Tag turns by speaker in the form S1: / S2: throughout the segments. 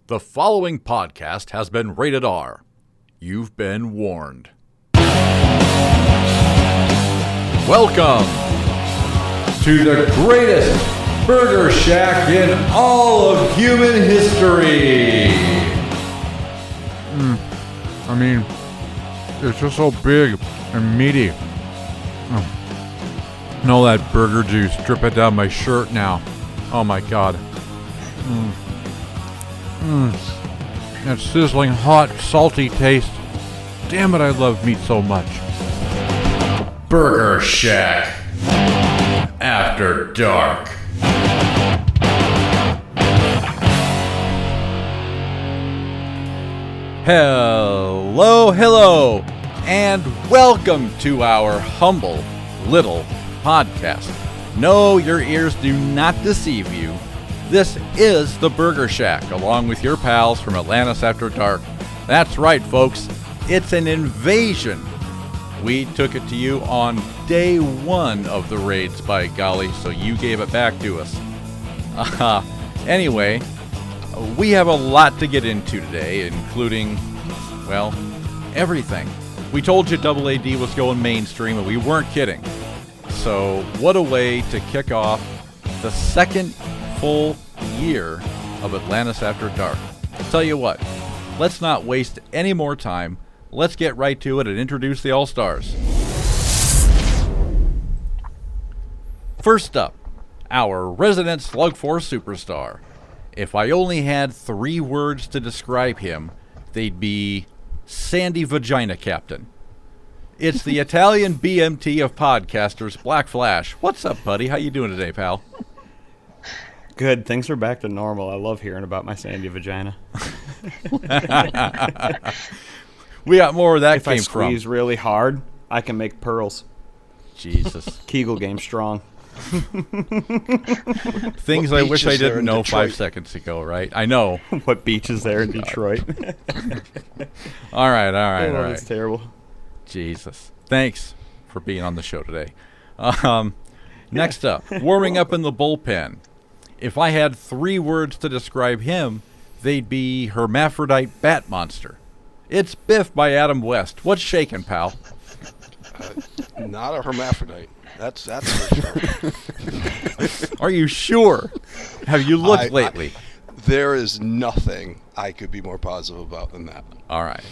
S1: The following podcast has been rated R. You've been warned. Welcome to the greatest burger shack in all of human history.
S2: I mean, it's just so big and meaty. And all that burger juice dripping down my shirt now. Oh my god. That sizzling, hot, salty taste. Damn it, I love meat so much.
S1: Burger Shack After Dark. Hello, and welcome to our humble little podcast. No, your ears do not deceive you. This is the Burger Shack, along with your pals from Atlantis After Dark. That's right, folks. It's an invasion. We took it to you on day one of the raids, by golly, so you gave it back to us. Anyway, we have a lot to get into today, including, well, everything. We told you AAD was going mainstream, and we weren't kidding. So, what a way to kick off the second full year of Atlantis After Dark. Tell you what, let's not waste any more time. Let's get right to it and introduce the All-Stars. First up, our resident Slug Force superstar. If I only had 3 words to describe him, they'd be Sandy Vagina Captain. It's the Italian BMT of podcasters, Black Flash. What's up, buddy? How you doing today, pal?
S3: Good. Things are back to normal. I love hearing about my sandy vagina.
S1: We got more where that
S3: if
S1: came
S3: I squeeze
S1: from.
S3: really hard, I can make pearls.
S1: Jesus.
S3: Kegel game strong.
S1: Things I wish I didn't know 5 seconds ago, right? I know.
S3: What beach is there in Detroit?
S1: All right.
S3: That's terrible.
S1: Jesus. Thanks for being on the show today. Next up, warming up in the bullpen. If I had 3 words to describe him, they'd be hermaphrodite bat monster. It's Biff'dByAdamWest. What's shaking, pal?
S4: Not a hermaphrodite. That's for sure.
S1: Are you sure? Have you looked lately?
S4: There is nothing I could be more positive about than that.
S1: All right.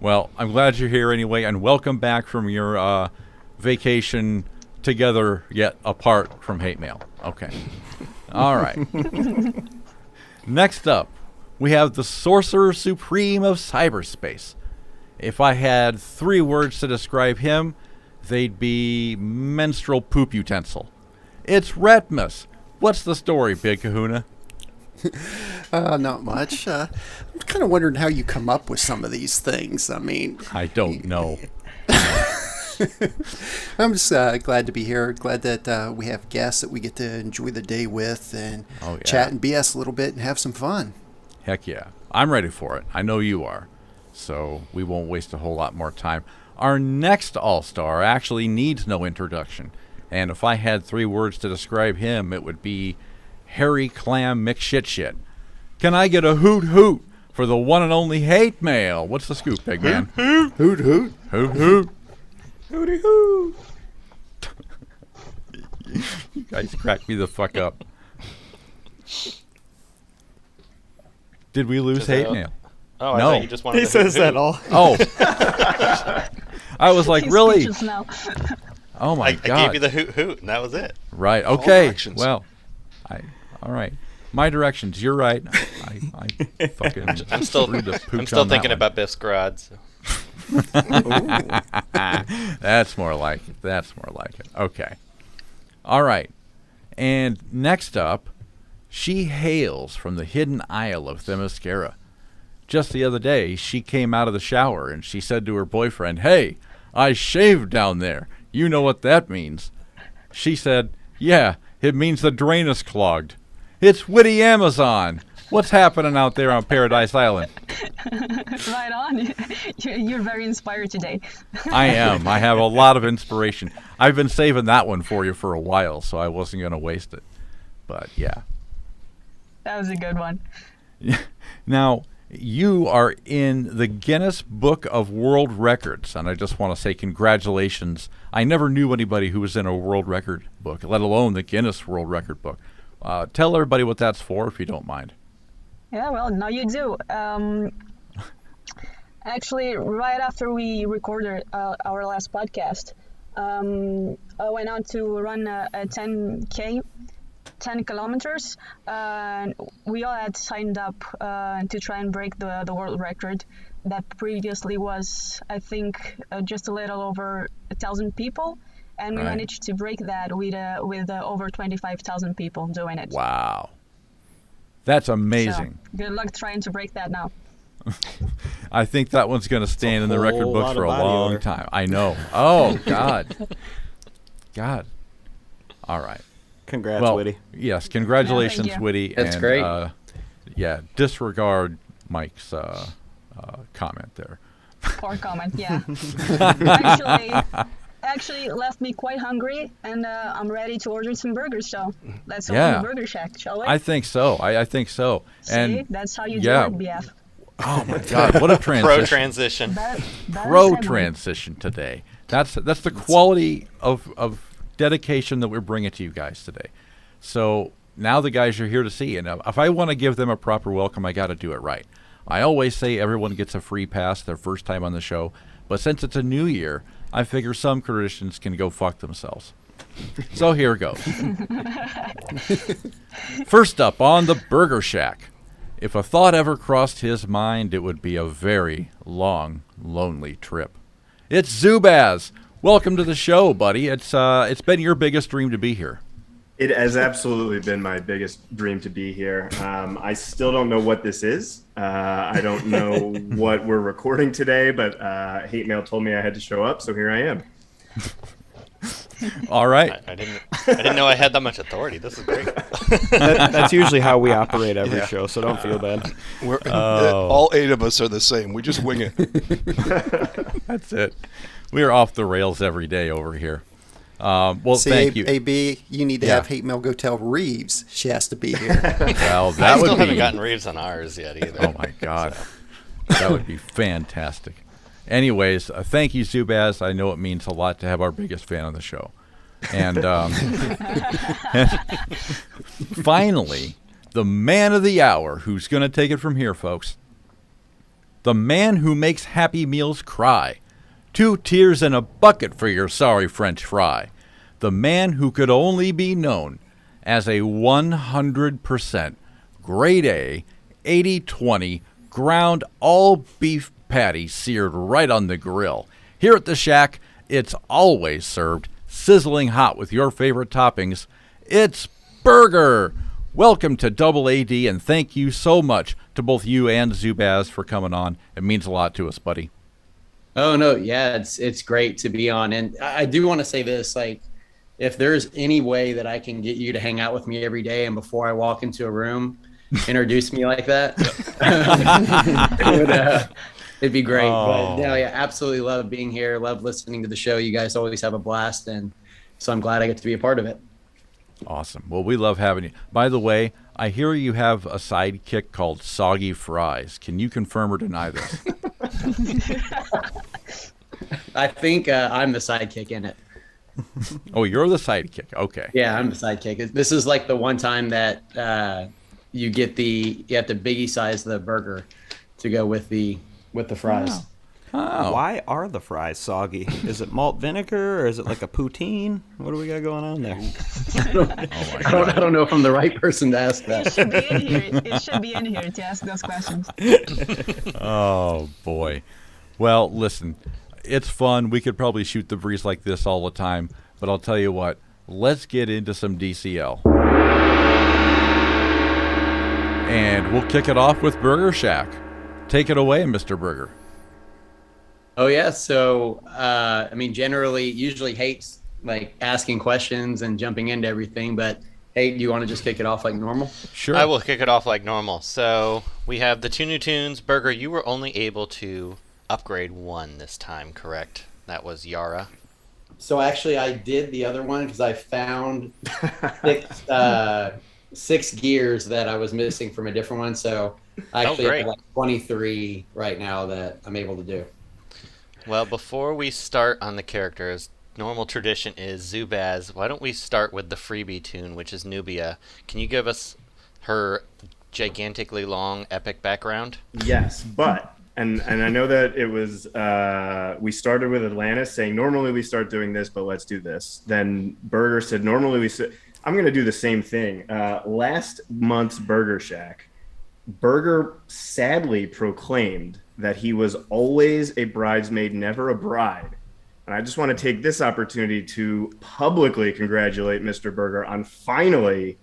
S1: Well, I'm glad you're here anyway, and welcome back from your vacation together yet apart from hate mail. Okay. All right. Next up, we have the Sorcerer Supreme of cyberspace. If I had 3 words to describe him, they'd be menstrual poop utensil. It's Retmus. What's the story, Big Kahuna?
S5: Not much. I'm kind of wondering how you come up with some of these things. I mean,
S1: I don't know.
S5: I'm just glad to be here. Glad that we have guests that we get to enjoy the day with and chat and BS a little bit and have some fun.
S1: Heck yeah. I'm ready for it. I know you are. So we won't waste a whole lot more time. Our next All-Star actually needs no introduction. And if I had 3 words to describe him, it would be Hairy Clam McShit. Can I get a hoot hoot for the one and only hate mail? What's the scoop, big man?
S5: Hoot hoot. Hoot
S1: hoot.
S3: Hooty hoo.
S1: You guys crack me the fuck up. Did we lose hate mail?
S6: Oh,
S1: no.
S6: I thought you just wanted
S3: He
S6: to
S3: says that all.
S1: Oh. I was like, really?
S7: Now.
S1: Oh my God.
S6: I gave you the hoot hoot, and that was it.
S1: Right. Okay.
S4: directions.
S1: Well, all right. My directions. You're right. I fucking.
S6: I'm still thinking about Biff's garage. So.
S1: That's more like it. Okay. All right. And next up, she hails from the hidden isle of Themyscira. Just the other day, she came out of the shower and she said to her boyfriend, "Hey, I shaved down there. You know what that means." She said, "Yeah, it means the drain is clogged." It's Witty Amazon. What's happening out there on Paradise Island?
S7: Right on. You're very inspired today.
S1: I am. I have a lot of inspiration. I've been saving that one for you for a while, so I wasn't going to waste it. But, yeah.
S7: That was a good one.
S1: Now, you are in the Guinness Book of World Records, and I just want to say congratulations. I never knew anybody who was in a world record book, let alone the Guinness World Record book. Tell everybody what that's for, if you don't mind.
S7: Yeah, well, now you do. Actually, right after we recorded our last podcast, I went out to run a 10K, 10 kilometers. We all had signed up to try and break the world record that previously was, I think, just a little over 1,000 people. And we managed to break that with over 25,000 people doing it.
S1: Wow. That's amazing.
S7: So, good luck trying to break that now.
S1: I think that one's going to stand in the record books for a long time. I know. Oh, God. God. All right.
S3: Congrats,
S1: well,
S3: Whitty.
S1: Yes, congratulations,
S7: Yeah,
S1: Whitty.
S8: That's
S1: and,
S8: great.
S1: Disregard Mike's comment there.
S7: Poor comment, yeah. Actually left me quite hungry, and I'm ready to order some burgers, so let's open the Burger Shack, shall we?
S1: I think so. I think so.
S7: See,
S1: and
S7: that's how you do it, BF.
S1: Oh my God! What a transition!
S6: Pro transition.
S1: Pro transition today. That's the quality of dedication that we're bringing to you guys today. So now the guys are here to see, and if I want to give them a proper welcome, I got to do it right. I always say everyone gets a free pass their first time on the show, but since it's a new year, I figure some traditions can go fuck themselves. So here goes. First up on the Burger Shack. If a thought ever crossed his mind, it would be a very long, lonely trip. It's Zubaz. Welcome to the show, buddy. It's been your biggest dream to be here.
S9: It has absolutely been my biggest dream to be here. I still don't know what this is. I don't know what we're recording today, but Hate Mail told me I had to show up, so here I am.
S1: All right.
S6: I didn't know I had that much authority. This is great.
S3: That's usually how we operate every show, so don't feel bad.
S4: All 8 of us are the same. We just wing it.
S1: That's it. We're off the rails every day over here. Well,
S5: See,
S1: thank you.
S5: AB, you need to have Hate Mail go tell Reeves she has to be here.
S1: Well, that
S6: I
S1: would
S6: still
S1: be.
S6: haven't gotten Reeves on ours yet either.
S1: Oh my God, that would be fantastic. Anyways, thank you, Zubaz. I know it means a lot to have our biggest fan on the show. And finally, the man of the hour, who's going to take it from here, folks. The man who makes Happy Meals cry. 2 tears in a bucket for your sorry French fry. The man who could only be known as a 100% grade A, 80-20 ground all beef patty seared right on the grill. Here at the Shack, it's always served sizzling hot with your favorite toppings. It's Burger. Welcome to Double AD, and thank you so much to both you and Zubaz for coming on. It means a lot to us, buddy.
S8: Oh no, yeah, it's great to be on, and I do want to say this: like, if there's any way that I can get you to hang out with me every day, and before I walk into a room, introduce me like that, it'd be great. But no, yeah, absolutely love being here. Love listening to the show. You guys always have a blast, and so I'm glad I get to be a part of it.
S1: Awesome. Well, we love having you. By the way, I hear you have a sidekick called Soggy Fries. Can you confirm or deny this?
S8: I think I'm the sidekick in it.
S1: Oh, you're the sidekick. Okay.
S8: Yeah, I'm the sidekick. This is like the one time that you have to biggie size the burger to go with the fries.
S1: Oh.
S3: Why are the fries soggy? Is it malt vinegar or is it like a poutine? What do we got going on there?
S8: I don't know if I'm the right person to ask that.
S7: It should be in here to ask those questions.
S1: Oh, boy. Well, listen, it's fun. We could probably shoot the breeze like this all the time, but I'll tell you what, let's get into some DCL. And we'll kick it off with Burger Shack. Take it away, Mr. Burger.
S8: Oh, yeah. So, usually hates like asking questions and jumping into everything, but hey, do you want to just kick it off like normal?
S1: Sure.
S6: I will kick it off like normal. So we have the 2 new tunes. Burger, you were only able to upgrade 1 this time, correct? That was Yara.
S8: So actually I did the other one because I found 6 gears that I was missing from a different one. So I actually
S6: great.
S8: have like 23 right now that I'm able to do.
S6: Well, before we start on the characters, normal tradition is Zubaz. Why don't we start with the freebie toon, which is Nubia? Can you give us her gigantically long epic background?
S9: Yes, but and I know that it was we started with Atlantis saying normally we start doing this, but let's do this. Then Burger said normally I'm going to do the same thing. Last month's Burger Shack, Burger sadly proclaimed that he was always a bridesmaid, never a bride. And I just want to take this opportunity to publicly congratulate Mr. Burger on finally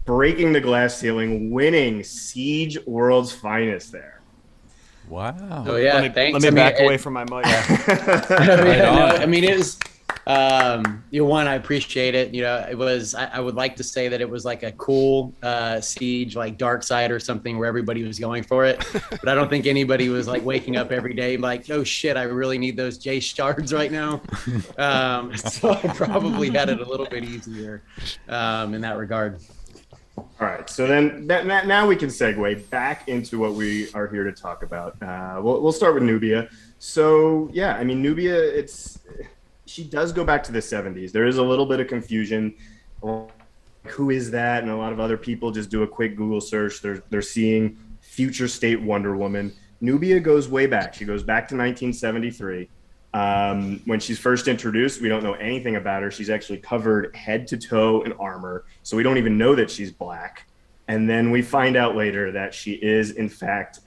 S9: breaking the glass ceiling, winning Siege World's Finest there.
S1: Wow.
S8: Oh yeah, thanks.
S3: Let me back away from my mic.
S8: I mean, it was one, I appreciate it. It was, I would like to say that it was like a cool siege, like Dark Side or something, where everybody was going for it. But I don't think anybody was like waking up every day like, oh shit, I really need those J shards right now. So I probably had it a little bit easier in that regard.
S9: All right, so then now we can segue back into what we are here to talk about. We'll start with Nubia. So yeah, I mean, Nubia, she does go back to the 70s. There is a little bit of confusion. Who is that? And a lot of other people just do a quick Google search. They're seeing future state Wonder Woman. Nubia goes way back. She goes back to 1973. When she's first introduced, we don't know anything about her. She's actually covered head to toe in armor, so we don't even know that she's black. And then we find out later that she is, in fact,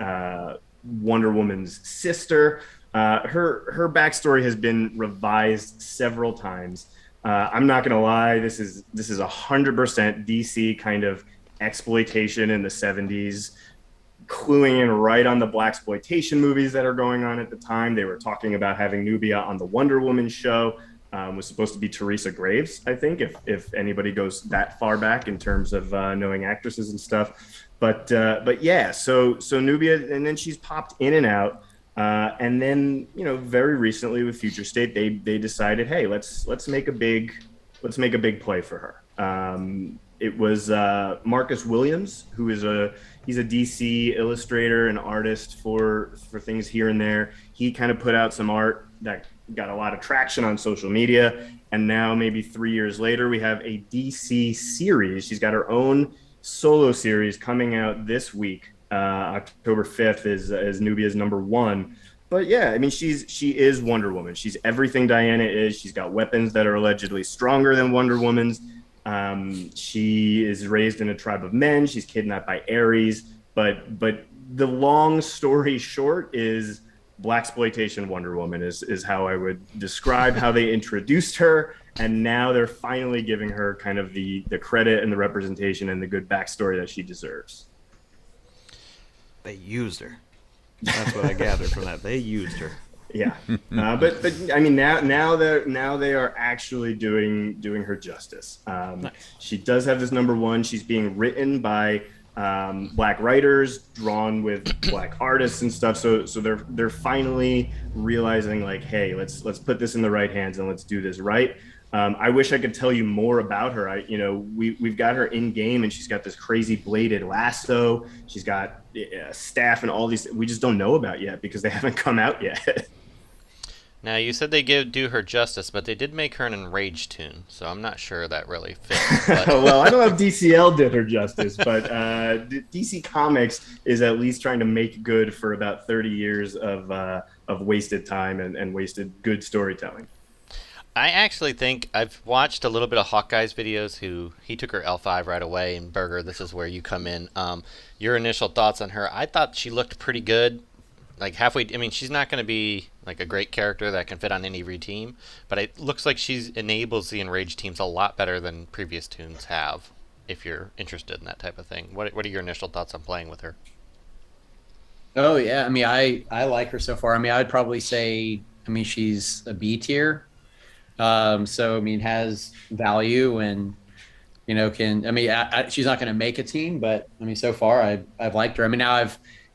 S9: Wonder Woman's sister. Her backstory has been revised several times. I'm not gonna lie, this is 100% DC kind of exploitation in the 70s, cluing in right on the blaxploitation movies that are going on at the time. They were talking about having Nubia on the Wonder Woman show. Was supposed to be Teresa Graves, I think, if anybody goes that far back in terms of knowing actresses and stuff. But yeah, so Nubia, and then she's popped in and out. And then, very recently with Future State, they decided, hey, let's make a big play for her. It was Marcus Williams, who is he's a DC illustrator and artist for things here and there. He kind of put out some art that got a lot of traction on social media, and now maybe 3 years later, we have a DC series. She's got her own solo series coming out this week. October 5th is Nubia's #1. But yeah, I mean, she is Wonder Woman. She's everything Diana is. She's got weapons that are allegedly stronger than Wonder Woman's. She is raised in a tribe of men. She's kidnapped by Ares. But the long story short is blaxploitation Wonder Woman is how I would describe how they introduced her. And now they're finally giving her kind of the credit and the representation and the good backstory that she deserves.
S3: They used her. That's what I gathered from that. They used her.
S9: Yeah, but I mean now they are actually doing her justice.
S3: Nice.
S9: She does have this #1. She's being written by black writers, drawn with black artists and stuff. So they're finally realizing like, hey, let's put this in the right hands and let's do this right. I wish I could tell you more about her. We've got her in game, and she's got this crazy bladed lasso. She's got staff and all these. We just don't know about yet because they haven't come out yet.
S6: Now, you said they do her justice, but they did make her an enraged toon, so I'm not sure that really fits. But...
S9: Well, I don't know if DCL did her justice, but DC Comics is at least trying to make good for about 30 years of wasted time and wasted good storytelling.
S6: I actually think I've watched a little bit of Hawkeye's videos. He took her L5 right away, and Burger, this is where you come in. Your initial thoughts on her? I thought she looked pretty good. Like halfway, I mean, she's not going to be like a great character that can fit on any team, but it looks like she enables the enraged teams a lot better than previous toons have. If you're interested in that type of thing, what are your initial thoughts on playing with her?
S8: Oh yeah, I mean, I like her so far. I mean, I'd probably say, I mean, she's a B tier. So I mean, has value and she's not going to make a team, but I mean, so far I've liked her. I mean, now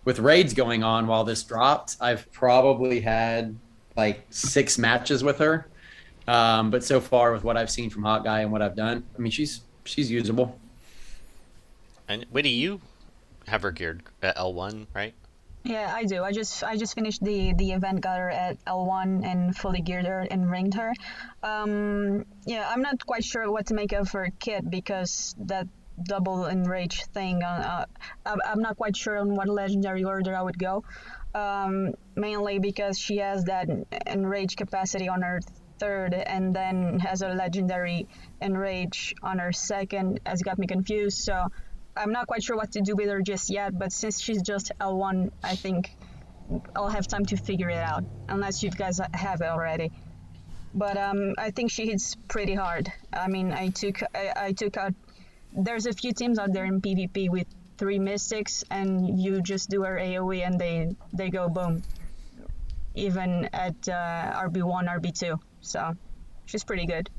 S8: with raids going on while this dropped, I've probably had like 6 matches with her. But so far with what I've seen from Hawkeye and what I've done, I mean, she's usable.
S6: And Whitty, you have her geared at L1, right?
S7: Yeah, I do. I just finished the event, got her at L1 and fully geared her and ringed her. Yeah, I'm not quite sure what to make of her kit because that double enrage thing. I'm not quite sure on what legendary order I would go. Mainly because she has that enrage capacity on her third and then has a legendary enrage on her second. Has got me confused. So I'm not quite sure what to do with her just yet, but since she's just L1, I think I'll have time to figure it out, unless you guys have it already. But I think she hits pretty hard. I mean, I took out. There's a few teams out there in PvP with 3 mystics, and you just do her AoE and they go boom. Even at RB1, RB2, so she's pretty good.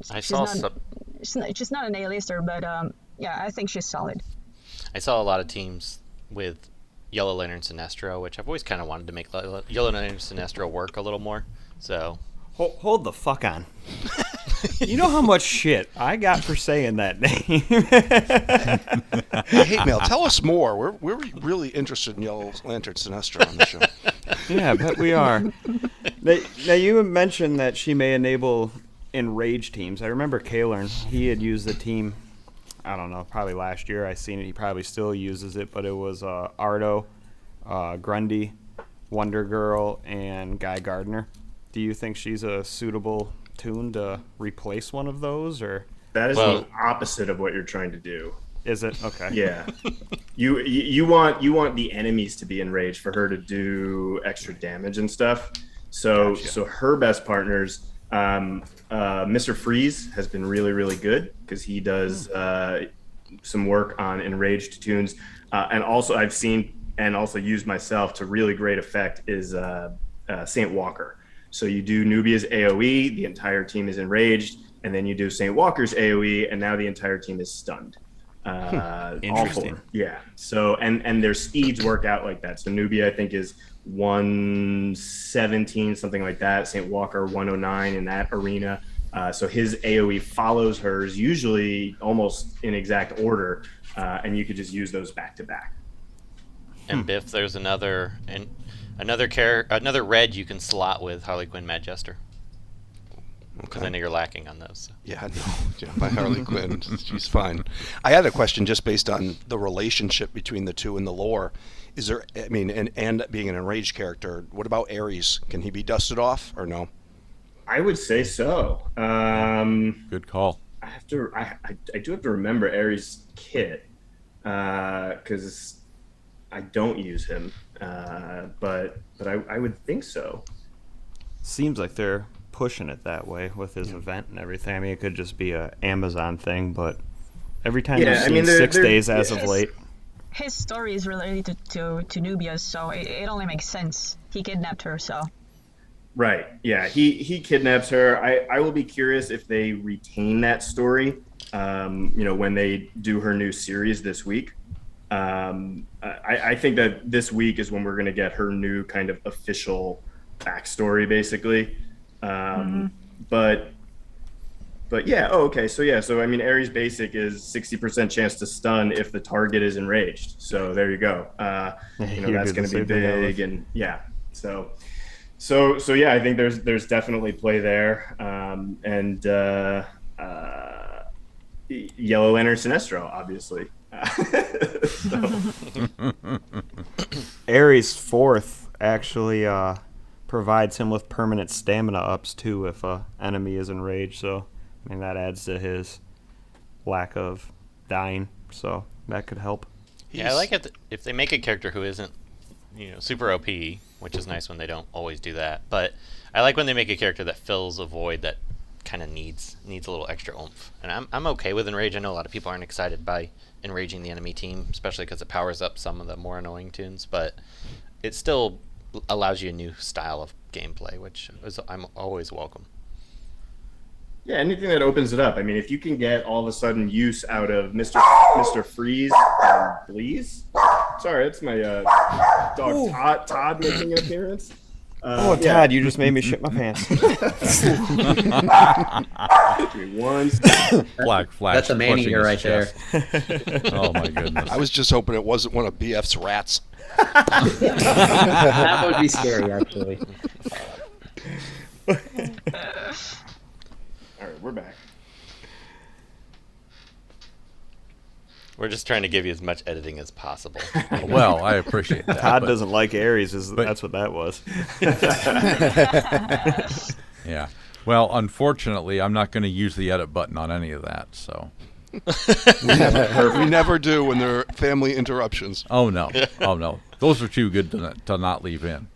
S7: She's not an A-lister, but yeah, I think she's solid.
S6: I saw a lot of teams with Yellow Lantern Sinestro, which I've always kind of wanted to make Yellow Lantern Sinestro work a little more. So
S3: hold the fuck on. You know how much shit I got for saying that name.
S4: Hate mail. Tell us more. We're really interested in Yellow Lantern Sinestro on the show.
S3: Yeah, I bet we are. Now you mentioned that she may enable enrage teams. I remember Kalern. He had used the team. I don't know, probably last year. I seen it. He probably still uses it, but it was Ardo, Grundy, Wonder Girl, and Guy Gardner. Do you think she's a suitable toon to replace one of those, or?
S9: That is the opposite of what you're trying to do.
S3: Is it? Okay.
S9: Yeah. You want the enemies to be enraged for her to do extra damage and stuff. So
S3: Gotcha.
S9: So her best partners, Mr. Freeze has been really, really good because he does some work on enraged toons, and also I've seen and also used myself to really great effect is Saint Walker. So you do Nubia's AoE, the entire team is enraged, and then you do Saint Walker's AoE, and now the entire team is stunned.
S3: Interesting.
S9: Yeah. So and their speeds work out like that. So Nubia I think is 117, something like that. Saint Walker 109 in that arena. So his AoE follows hers, usually almost in exact order, and you could just use those back to back.
S6: And Biff, there's another red you can slot with Harley Quinn Mad Jester. Because I know you're lacking on those. So.
S4: Yeah, my Harley Quinn, she's fine. I had a question just based on the relationship between the two in the lore. Is there, I mean, and being an enraged character, what about Ares? Can he be dusted off or no?
S9: I would say so.
S1: Good call.
S9: I do have to remember Ares' kit because I don't use him, but I would think so.
S3: Seems like they're pushing it that way with his event and everything. I mean, it could just be a Amazon thing, but every time I've seen 6 days as of late.
S7: His story is related to Nubia, so it only makes sense. He kidnapped her, so.
S9: Right. Yeah. He kidnaps her. I will be curious if they retain that story. When they do her new series this week. I think that this week is when we're going to get her new kind of official backstory, basically. But yeah. Oh, okay. So yeah. So I mean, Ares basic is 60% chance to stun if the target is enraged. So there you go. That's going to be big, and yeah. So yeah, I think there's definitely play there. And Yellow Lantern Sinestro, obviously.
S3: Ares' fourth actually provides him with permanent stamina ups too if a enemy is enraged. So I mean that adds to his lack of dying. So that could help.
S6: Yeah, I like it if they make a character who isn't, super OP, which is nice when they don't always do that. But I like when they make a character that fills a void that kind of needs a little extra oomph. And I'm okay with enrage. I know a lot of people aren't excited by enraging the enemy team, especially because it powers up some of the more annoying tunes. But it still allows you a new style of gameplay, which I'm always welcome.
S9: Yeah, anything that opens it up. I mean, if you can get all of a sudden use out of Mr. Freeze and Bleeze. Sorry, that's my dog Todd making an appearance.
S3: Todd, you just made me shit my pants.
S9: Give me one.
S1: Black flash.
S8: That's a man
S1: pushing
S8: eater
S1: his
S8: right there.
S1: chest. Oh my goodness.
S4: I was just hoping it wasn't one of BF's rats.
S8: That would be scary, actually.
S9: All right, we're back.
S6: We're just trying to give you as much editing as possible.
S1: Well, I appreciate that.
S3: Todd
S1: but-
S3: doesn't like Aries. That's what that was.
S1: Yeah. Well, unfortunately, I'm not going to use the edit button on any of that. So.
S4: We never do when there are family interruptions.
S1: Oh no. Oh no. Those are too good to not leave in.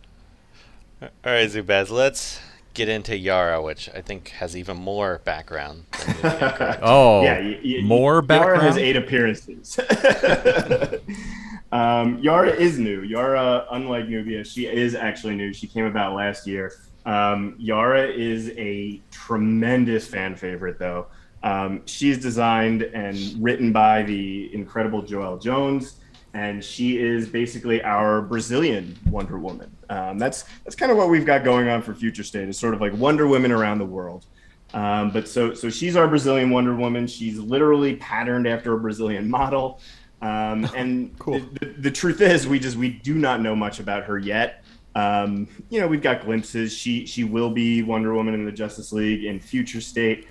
S6: All right, Zubaz, let's get into Yara, which I think has even more background than Nubia, correct?
S1: Oh.
S9: Yeah,
S1: more background.
S9: Yara has 8 appearances. Yara is new. Yara, unlike Nubia, she is actually new. She came about last year. Yara is a tremendous fan favorite, though. She's designed and written by the incredible Joelle Jones, and she is basically our Brazilian Wonder Woman. That's kind of what we've got going on for Future State. It's sort of like Wonder Women around the world. But so she's our Brazilian Wonder Woman. She's literally patterned after a Brazilian model. And
S3: Cool.
S9: The truth is, we do not know much about her yet. We've got glimpses. She will be Wonder Woman in the Justice League in Future State.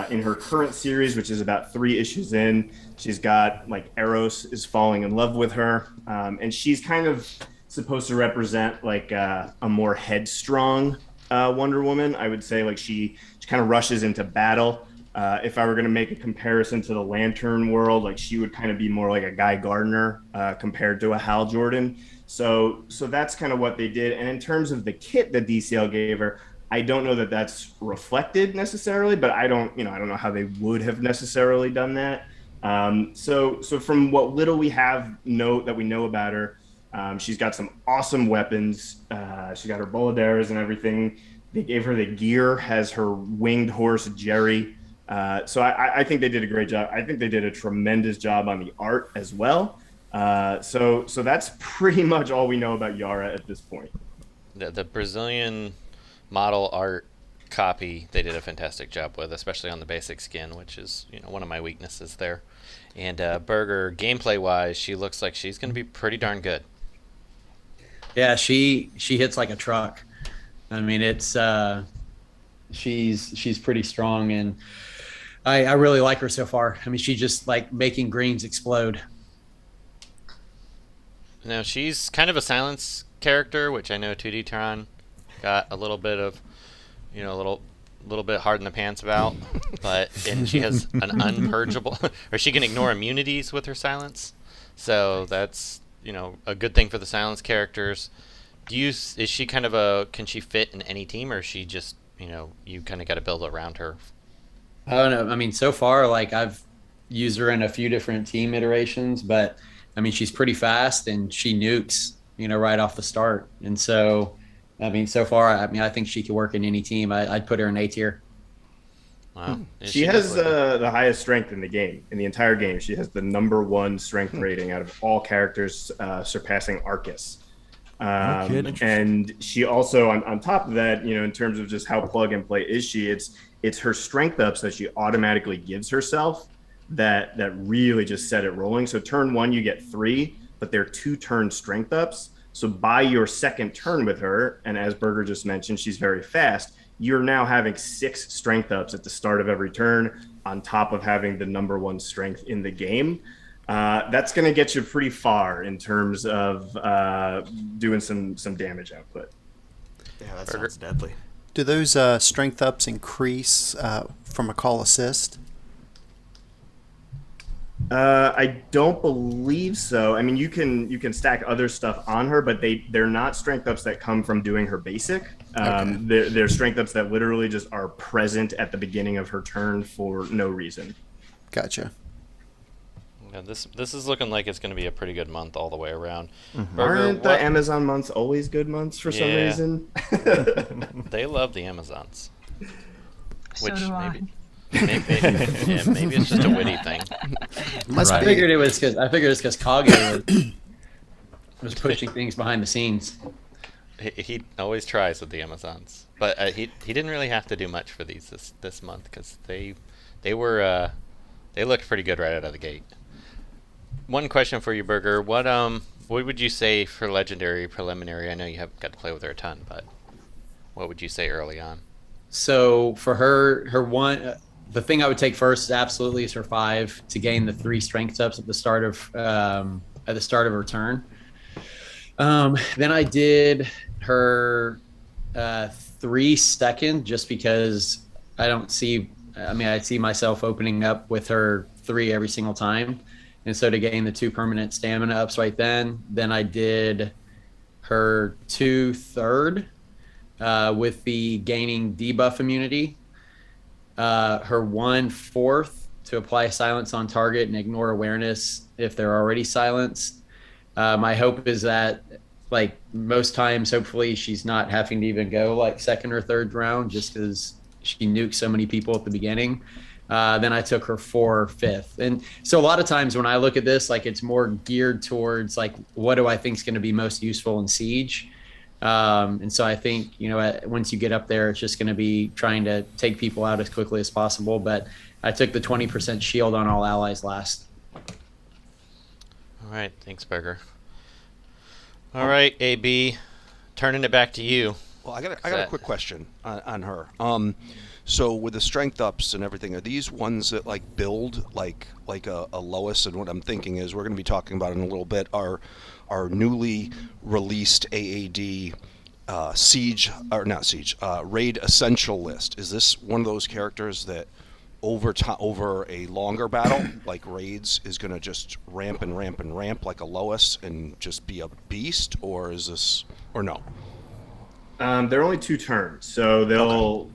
S9: In her current series, which is about 3 issues in, she's got like Eros is falling in love with her, and she's kind of supposed to represent like a more headstrong Wonder Woman. I would say like she kind of rushes into battle. If I were going to make a comparison to the Lantern world, like she would kind of be more like a Guy Gardner compared to a Hal Jordan. So that's kind of what they did. And in terms of the kit that DCL gave her, I don't know that that's reflected necessarily, but I don't know how they would have necessarily done that. So from what little we that we know about her, she's got some awesome weapons. She got her bolidaras and everything. They gave her the gear, has her winged horse Jerry. So I think they did a great job. I think they did a tremendous job on the art as well. So that's pretty much all we know about Yara at this point.
S6: The Brazilian model art copy they did a fantastic job with, especially on the basic skin, which is one of my weaknesses there. And Berger, gameplay wise, she looks like she's going to be pretty darn good.
S8: Yeah, she hits like a truck. I mean, it's she's pretty strong, and I really like her so far. I mean, she just like making greens explode.
S6: Now she's kind of a silence character, which I know 2D Tron got a little bit of, a little bit hard in the pants about, and she has an unpurgeable, or she can ignore immunities with her silence, so that's a good thing for the silence characters. Is she kind of can she fit in any team, or is she just you kind of got to build around her?
S8: I don't know. I mean, so far, like I've used her in a few different team iterations, but I mean, she's pretty fast and she nukes, right off the start, and so. I mean, so far, I think she could work in any team. I'd put her in A tier.
S6: Wow.
S9: She has the highest strength in the game, in the entire game. She has the #1 strength rating out of all characters, surpassing Arcus. And she also, on top of that, in terms of just how plug and play is she, it's her strength ups that she automatically gives herself that really just set it rolling. So turn 1, you get 3, but they're 2-turn strength ups. So by your second turn with her, and as Berger just mentioned, she's very fast, you're now having 6 strength ups at the start of every turn, on top of having the #1 strength in the game. That's going to get you pretty far in terms of doing some damage output.
S3: Yeah, that sounds deadly.
S5: Do those strength ups increase from a call assist?
S9: I don't believe so. I mean, you can stack other stuff on her, but they're not strength ups that come from doing her basic. They're strength ups that literally just are present at the beginning of her turn for no reason.
S5: Gotcha.
S6: Yeah, this is looking like it's going to be a pretty good month all the way around.
S9: Mm-hmm. Aren't the Amazon months always good months for some reason?
S6: They love the Amazons.
S7: So do I.
S6: Maybe it's just a witty thing.
S8: I figured it was because Kage was pushing things behind the scenes.
S6: He always tries with the Amazons, but he didn't really have to do much for these this month because they looked pretty good right out of the gate. One question for you, Burger. What would you say for legendary preliminary? I know you haven't got to play with her a ton, but what would you say early on?
S8: So for her one, the thing I would take first is absolutely her 5 to gain the 3 strength ups at the start of her turn. Then I did her 3 second just because I see myself opening up with her 3 every single time. And so to gain the 2 permanent stamina ups right then I did her 2 third with the gaining debuff immunity, her 1 fourth to apply silence on target and ignore awareness if they're already silenced. My hope is that, like most times, hopefully she's not having to even go like 2nd or 3rd round just because she nuked so many people at the beginning. Then I took her 4 5th. And so a lot of times when I look at this, like it's more geared towards like, what do I think is going to be most useful in Siege? And so I think, once you get up there, it's just going to be trying to take people out as quickly as possible. But I took the 20% shield on all allies last.
S6: All right. Thanks, Burger. All right, AB, turning it back to you.
S4: Well, I got a quick question on her. So with the strength ups and everything, are these ones that like build like a Lois? And what I'm thinking is we're going to be talking about in a little bit our newly released AAD raid essential list. Is this one of those characters that over a longer battle like raids is going to just ramp and ramp and ramp like a Lois and just be a beast, or is this no?
S9: They're only 2 turns, so they'll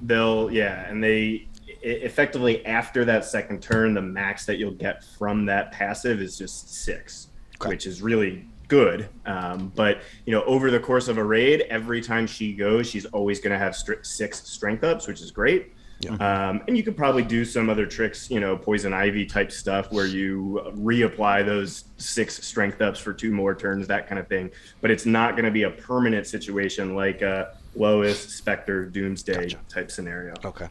S9: and they effectively after that 2nd turn, the max that you'll get from that passive is just 6, which is really good. But over the course of a raid, every time she goes, she's always going to have 6 strength ups, which is great. Yeah. And you could probably do some other tricks, poison ivy type stuff where you reapply those 6 strength ups for 2 more turns, that kind of thing. But it's not going to be a permanent situation like a Lois, Spectre, Doomsday type scenario.
S4: Okay.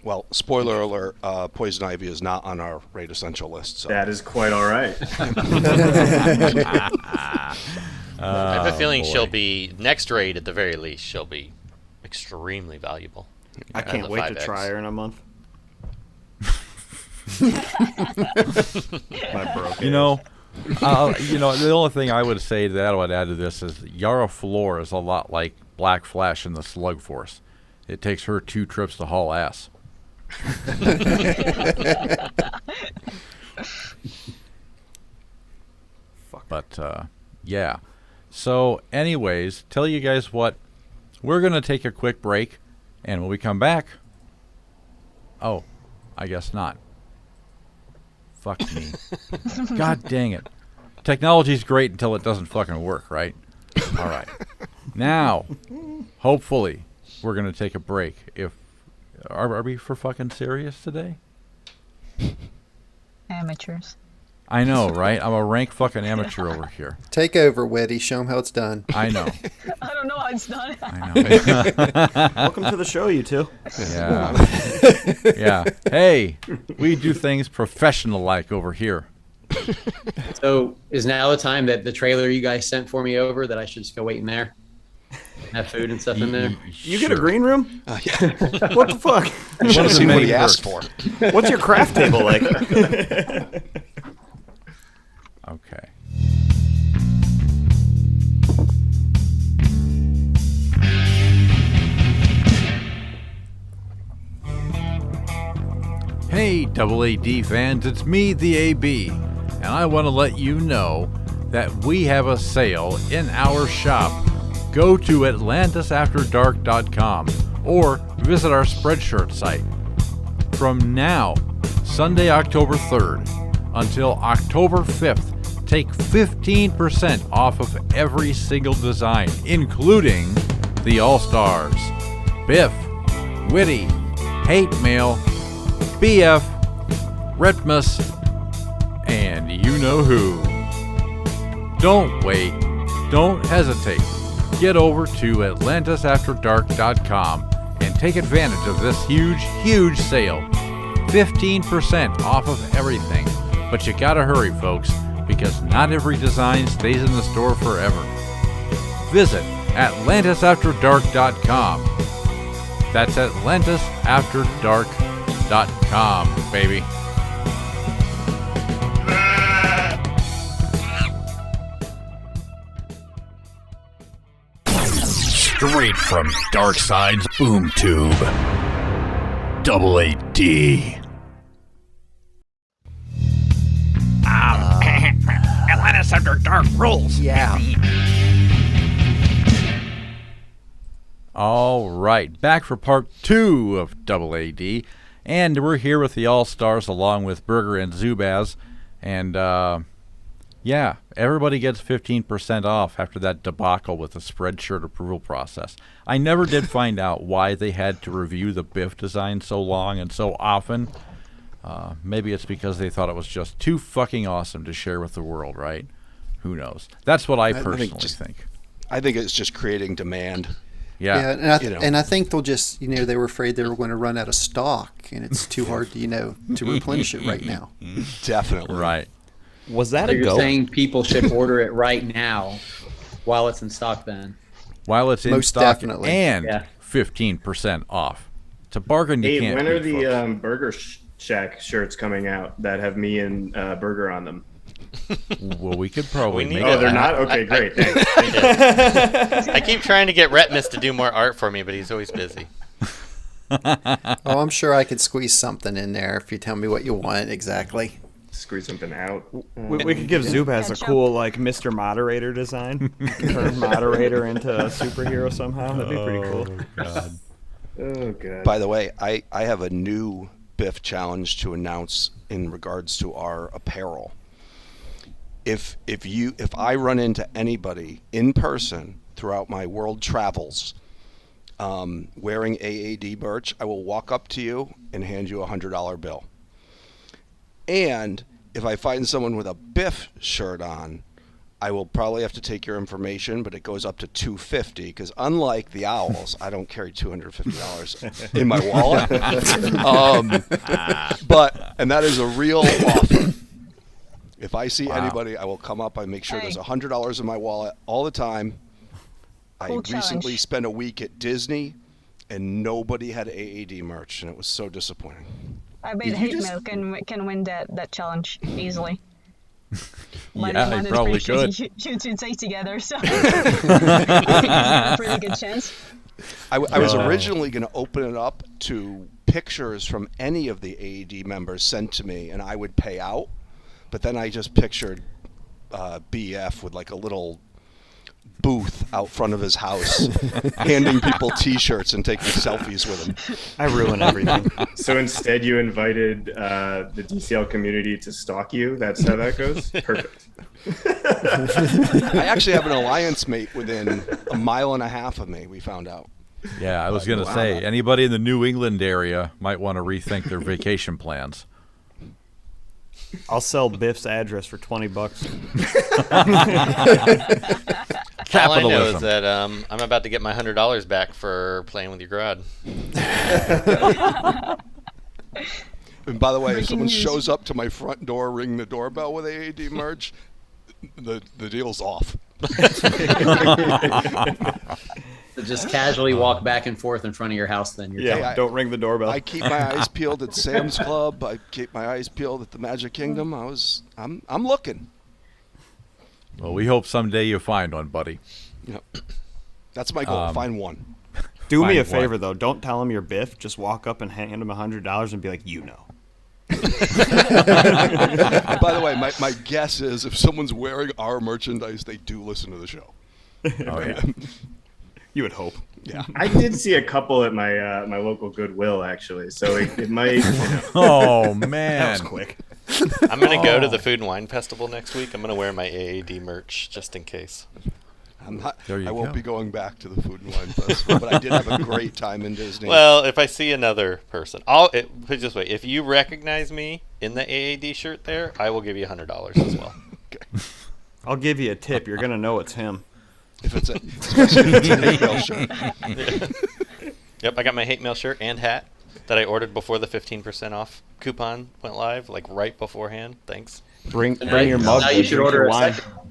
S4: Well, spoiler alert, poison ivy is not on our raid essential list. So.
S9: That is quite all right.
S6: I have a feeling she'll be, next raid at the very least, she'll be extremely valuable.
S3: I can't wait to try her in a month.
S1: The only thing I would say that I would add to this is Yara Floor is a lot like Black Flash in the Slug Force. It takes her 2 trips to haul ass. But yeah. So anyways, tell you guys what, we're going to take a quick break. And when we come back, I guess not. Fuck me. God dang it. Technology's great until it doesn't fucking work, right? All right. Now, hopefully, we're going to take a break. Are we for fucking serious today?
S7: Amateurs.
S1: I know, right? I'm a rank fucking amateur over here.
S5: Take over, Weddy. Show them how it's done.
S1: I know.
S7: I don't know how it's done.
S1: I know.
S3: Welcome to the show, you two.
S1: Yeah. Yeah. Hey, we do things professional-like over here.
S8: So is now the time that the trailer you guys sent for me over that I should just go wait in there? Have food and stuff in there?
S3: You get a green room?
S4: Yeah.
S3: What the fuck?
S4: You should have seen what he asked for.
S3: What's your craft table like?
S1: Okay. Hey, AAD fans, it's me, the AB, and I want to let you know that we have a sale in our shop. Go to AtlantisAfterDark.com or visit our Spreadshirt site. From now, Sunday, October 3rd, until October 5th, take 15% off of every single design, including the All-Stars, Biff, Witty, Hate Mail, BF, Retmus, and you know who. Don't wait. Don't hesitate. get over to AtlantisAfterDark.com and take advantage of this huge sale. 15% off of everything. But you gotta hurry, folks, because not every design stays in the store forever. Visit AtlantisAfterDark.com. That's AtlantisAfterDark.com, baby.
S10: Straight from Darkside's boom tube. Double AD. Atlantis After Dark rules.
S5: Yeah.
S1: All right, back for part 2 of Double AD, and we're here with the All-Stars along with Burger and Zubaz, and yeah, everybody gets 15% off after that debacle with the Spreadshirt approval process. I never did find out why they had to review the Biff design so long and so often. Maybe it's because they thought it was just too fucking awesome to share with the world, right? Who knows? That's what I personally think.
S4: I think it's just creating demand.
S1: Yeah,
S5: and I think they'll just, they were afraid they were going to run out of stock, and it's too hard to, to replenish it right now.
S4: Definitely.
S1: Right.
S3: Was that
S8: So
S3: a
S8: you're
S3: go?
S8: saying people should order it right now while it's in stock then?
S1: While it's in
S5: Most
S1: stock
S5: definitely.
S1: and 15% off. It's a bargain you
S9: Hey,
S1: can't
S9: when are
S1: beat,
S9: the
S1: folks.
S9: Burger Shack shirts coming out that have me and Burger on them?
S1: Well, we could probably make
S9: Oh,
S1: it
S9: they're
S1: happen.
S9: not? Okay, great. Thanks.
S6: I keep trying to get Retmus to do more art for me, but he's always busy.
S5: Oh, I'm sure I could squeeze something in there if you tell me what you want exactly.
S9: Squeeze something out.
S3: We could give Zubaz a cool, Mr. Moderator design. Turn moderator into a superhero somehow. That'd be pretty cool.
S1: God.
S9: Oh, God.
S4: By the way, I have a new Biff challenge to announce in regards to our apparel. If I run into anybody in person throughout my world travels wearing AAD merch, I will walk up to you and hand you a $100 bill. And if I find someone with a Biff shirt on, I will probably have to take your information, but it goes up to $250 because unlike the Owls, I don't carry $250 in my wallet. And that is a real offer. If I see anybody, I will come up. I make sure there's $100 in my wallet all the time.
S7: Cool
S3: Oh,
S7: challenge.
S4: I recently spent a week at Disney, and nobody had AAD merch, and it was so disappointing.
S7: I bet Hate Mail can win that challenge easily.
S1: Yeah, they probably could.
S7: You two take together, so a pretty good chance.
S4: I was originally going to open it up to pictures from any of the AAD members sent to me, and I would pay out. But then I just pictured BF with a little booth out front of his house, handing people T-shirts and taking selfies with them.
S3: I ruin everything.
S9: So instead, you invited the DCL community to stalk you. That's how that goes. Perfect.
S4: I actually have an alliance mate within a mile and a half of me. We found out.
S1: Yeah, I was going to say, anybody in the New England area might want to rethink their vacation plans.
S3: I'll sell Biff's address for $20.
S6: All I know is
S1: Capitalism.
S6: that I'm about to get my $100 back for playing with your grad.
S4: And by the way, if
S7: Breaking
S4: someone
S7: news.
S4: shows up to my front door, ring the doorbell with AAD merch, the deal's off.
S8: So just casually walk back and forth in front of your house then.
S3: Yeah, don't ring the doorbell.
S4: I keep my eyes peeled at Sam's Club. I keep my eyes peeled at the Magic Kingdom. I'm looking.
S1: Well, we hope someday you find one, buddy.
S4: Yep. That's my goal. Find one.
S3: Do me
S1: Find
S3: a favor,
S1: one.
S3: though. Don't tell him you're Biff. Just walk up and hand him $100 and be like, you know.
S4: By the way, my guess is if someone's wearing our merchandise, they do listen to the show.
S1: Oh, yeah.
S3: You would hope.
S4: Yeah.
S9: I did see a couple at my my local Goodwill, actually. So it might.
S1: Oh,
S3: That
S1: man.
S3: was quick.
S6: I'm going to go to the Food and Wine Festival next week. I'm going to wear my AAD merch just in case.
S1: There you
S4: I won't
S1: go.
S4: be going back to the Food and Wine Festival, but I did have a great time in Disney.
S6: Well, if I see another person, put it this way: if you recognize me in the AAD shirt there, I will give you $100 as well.
S4: Okay.
S3: I'll give you a tip. You're going to know it's him.
S4: If it's especially if it's a hate mail shirt.
S6: Yep, I got my hate mail shirt and hat that I ordered before the 15% off coupon went live, like right beforehand. Thanks.
S3: Bring your mug.
S8: Now you should order a second one.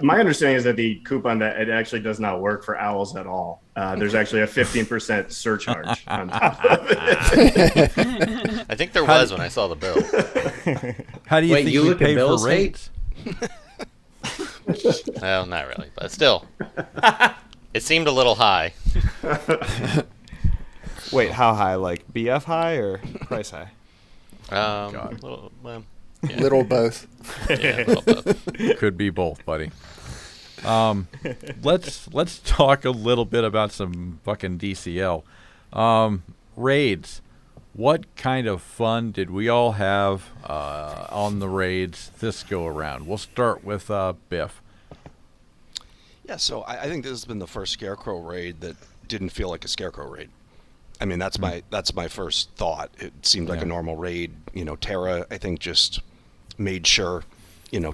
S9: My understanding is that the coupon that it actually does not work for owls at all. There's actually a 15% surcharge on top of it.
S6: I think there was when I saw the bill.
S1: How do you
S8: Wait,
S1: think
S8: you
S1: we
S8: look at
S1: pay for
S8: Bill's
S1: rates?
S6: Well, not really, but still. It seemed a little high.
S3: Wait, how high? Like BF high or price high?
S6: Little,
S5: Little both.
S6: yeah, a little both.
S1: Could be both, buddy. Let's talk a little bit about some fucking DCL raids. What kind of fun did we all have on the raids this go around? We'll start with Biff.
S4: Yeah, so I think this has been the first Scarecrow raid that didn't feel like a Scarecrow raid. I mean, that's my first thought. It seemed like a normal raid. You know, Terra, I think, just made sure,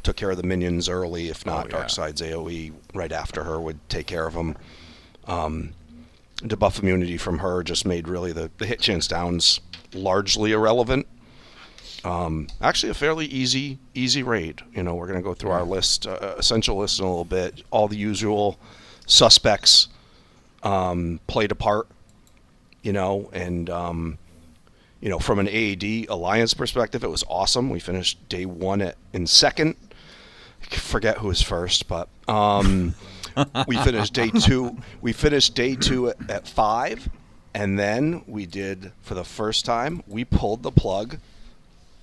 S4: took care of the minions early. If not, Darkseid's AoE right after her would take care of them. Debuff immunity from her just made really the hit chance downs largely irrelevant. Actually, a fairly easy raid. We're going to go through our list, essential list in a little bit. All the usual suspects played a part, and from an AAD Alliance perspective, it was awesome. We finished day 1 in second. I forget who was first, but we finished day 2. We finished day 2 at 5, and then we did, for the first time, we pulled the plug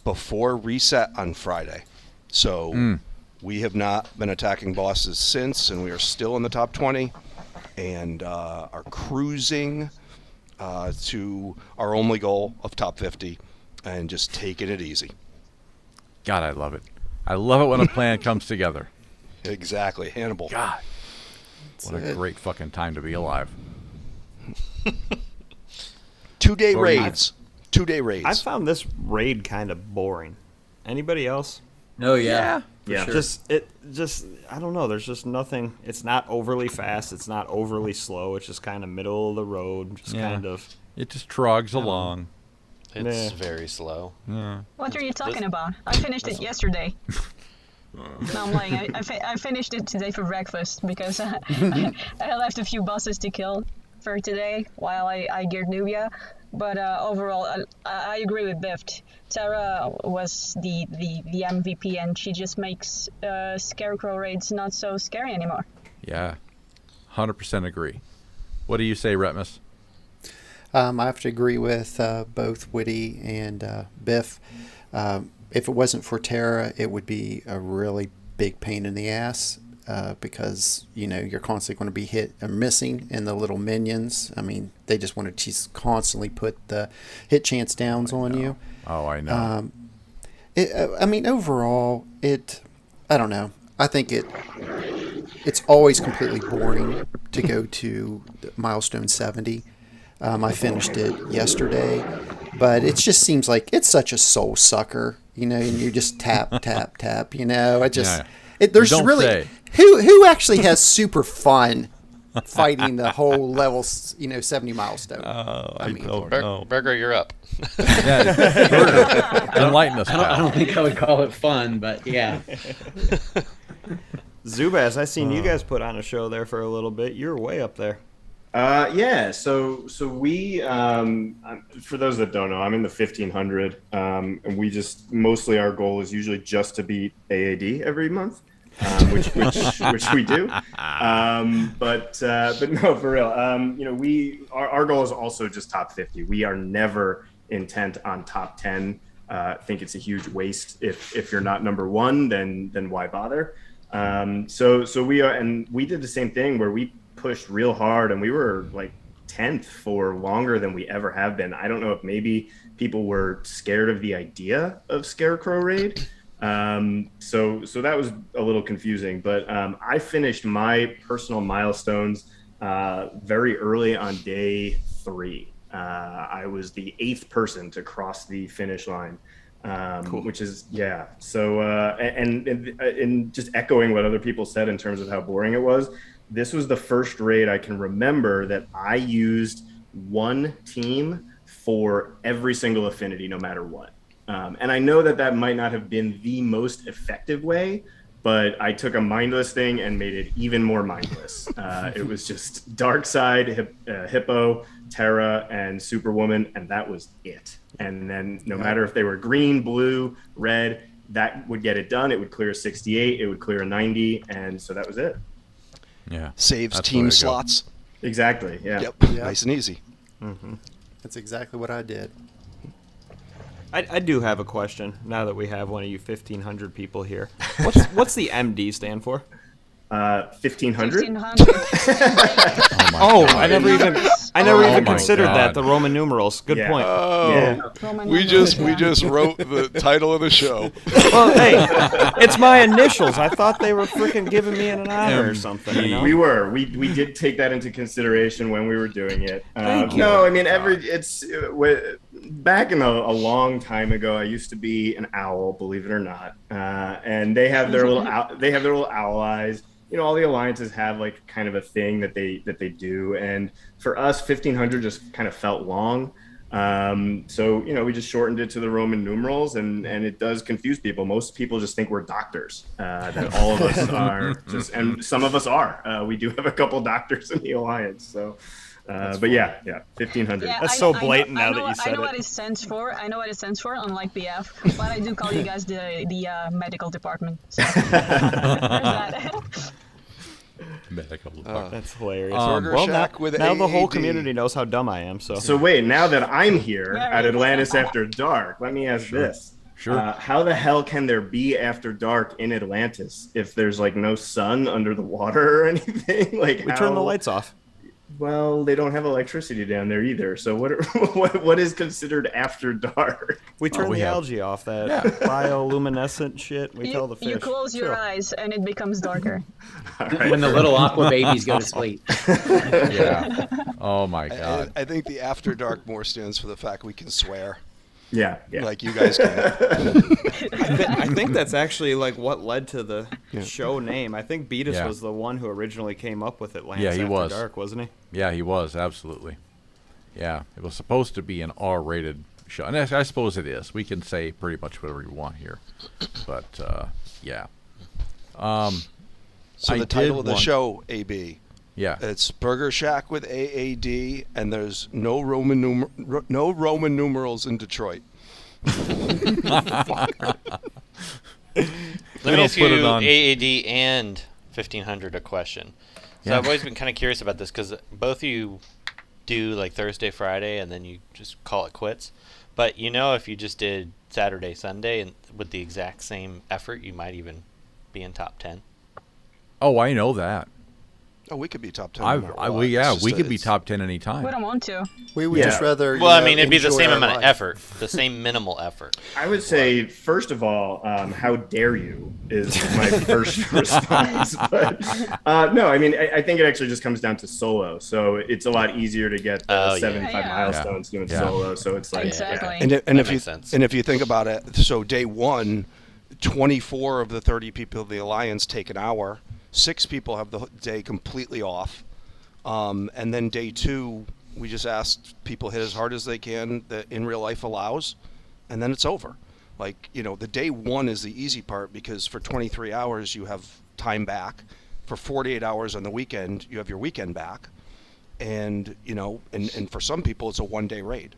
S4: before reset on Friday. So we have not been attacking bosses since, and we are still in the top 20 and are cruising to our only goal of top 50 and just taking it easy.
S1: God, I love it. I love it when a plan comes together.
S4: Exactly. Hannibal.
S1: God. What a great fucking time to be alive.
S4: 2-day raids. 2-day raids.
S3: I found this raid kind of boring. Anybody else?
S8: Oh yeah.
S9: Yeah.
S8: Sure.
S3: Just I don't know. There's just nothing. It's not overly fast. It's not overly slow. It's just kind of middle of the road. Just kind of.
S1: It just trogs along.
S6: It's very slow.
S1: Yeah.
S7: What are you talking about? I finished it yesterday. No, I'm lying. I finished it today for breakfast because I left a few bosses to kill for today while I geared Nubia. But overall, I agree with Biff. Terra was the MVP, and she just makes Scarecrow raids not so scary anymore.
S1: Yeah, 100% agree. What do you say, Retmus?
S5: I have to agree with both Witty and Biff. If it wasn't for Terra, it would be a really big pain in the ass because, you're constantly going to be hit or missing in the little minions. I mean, they just want to just constantly put the hit chance downs on you.
S1: Oh, I know.
S5: Overall, I don't know. I think it's always completely boring to go to milestone 70. I finished it yesterday, but it just seems like it's such a soul sucker, and you just tap, tap, tap, there's really,
S1: say.
S5: who actually has super fun fighting the whole level, 70 milestone?
S1: I don't know.
S6: Burger, you're up.
S1: Yeah, Burger, enlighten us,
S8: I
S1: pal.
S8: don't think I would call it fun, but yeah.
S3: Zubaz, I seen you guys put on a show there for a little bit. You're way up there.
S9: Yeah. So we, for those that don't know, I'm in the 1500, and we just mostly our goal is usually just to beat AAD every month, which we do. But no, for real. Our goal is also just top 50. We are never intent on top 10. I think it's a huge waste. If you're not number 1, then why bother? So we are, and we did the same thing where we pushed real hard, and we were like 10th for longer than we ever have been. I don't know if maybe people were scared of the idea of Scarecrow raid. So that was a little confusing, but I finished my personal milestones very early on day 3. I was the 8th person to cross the finish line. which is So and just echoing what other people said in terms of how boring it was. This was the first raid I can remember that I used one team for every single affinity, no matter what. And I know that might not have been the most effective way, but I took a mindless thing and made it even more mindless. It was just Darkseid, Hippo, Terra, and Superwoman, and that was it. And then no matter if they were green, blue, red, that would get it done. It would clear a 68, it would clear a 90, and so that was it.
S1: Yeah.
S4: Saves team slots.
S9: Exactly, yeah.
S4: Yep, nice and easy.
S5: Mm-hmm. That's exactly what I did.
S3: I do have a question now that we have one of you 1,500 people here. What's the MD stand for?
S9: 1,500?
S7: 1,500.
S3: I never even considered that, the Roman numerals. Good point.
S4: We just wrote the title of the show.
S3: Well, hey, it's my initials. I thought they were freaking giving me an honor or something. You know?
S9: We were. We did take that into consideration when we were doing it.
S3: Thank you.
S9: No, I mean back in a long time ago, I used to be an owl, believe it or not, and they have their little owl eyes. You know, all the alliances have like kind of a thing that they do, and for us, 1,500 just kind of felt long. So you know, we just shortened it to the Roman numerals, and it does confuse people. Most people just think we're doctors. That all of us are just, and some of us are. We do have a couple doctors in the alliance. So, but yeah, 1,500.
S7: Yeah,
S3: That's so blatant now that you said it.
S7: I know what it stands for. Unlike BF, but I do call you guys the medical department. So. There's that.
S1: Medical.
S3: That's hilarious.
S4: Burger Shack with
S3: now the whole
S4: AAD.
S3: community knows how dumb I am. So
S9: Wait, now that I'm here at Atlantis After Dark, let me ask this.
S1: Sure.
S9: How the hell can there be After Dark in Atlantis if there's like no sun under the water or anything? Like
S3: we turn the lights off.
S9: Well, they don't have electricity down there either. So what is considered after dark?
S3: We turn the algae off, that bioluminescent shit. We tell the fish.
S7: You close your eyes and it becomes darker.
S9: Right.
S8: When the little aqua babies go to sleep.
S1: Yeah. Oh my God.
S4: I think the After Dark more stands for the fact we can swear.
S9: Yeah.
S4: Like you guys can.
S3: I think that's actually like what led to the show name. I think Beatus was the one who originally came up with Atlantis After Dark, wasn't he?
S1: Yeah, he was, absolutely. Yeah, it was supposed to be an R-rated show. And I suppose it is. We can say pretty much whatever we want here. But, yeah.
S4: So the title of the show, AB.
S1: Yeah.
S4: It's Burger Shack with AAD, and there's no Roman numerals in Detroit.
S6: Let me ask you, AAD and 1,500, a question. So I've always been kind of curious about this because both of you do like Thursday, Friday, and then you just call it quits. But you know, if you just did Saturday, Sunday, and with the exact same effort, you might even be in top 10.
S1: Oh, I know that.
S4: Oh, we could be top 10.
S1: We could be top 10 anytime.
S7: We don't want to.
S5: We would just rather.
S6: Well, I mean, it'd be the same amount of effort, the same minimal effort.
S9: I would say, first of all, how dare you is my first response. But no, I mean, I think it actually just comes down to solo. So it's a lot easier to get the 75 milestones doing solo. So it's like
S7: exactly.
S4: And if you think about it, so day one, 24 of the 30 people of the Alliance take an hour. 6 people have the day completely off. And then day 2, we just asked people hit as hard as they can that in real life allows, and then it's over. Like, you know, the day 1 is the easy part because for 23 hours you have time back. For 48 hours on the weekend, you have your weekend back. And, you know, and for some people it's a one-day raid.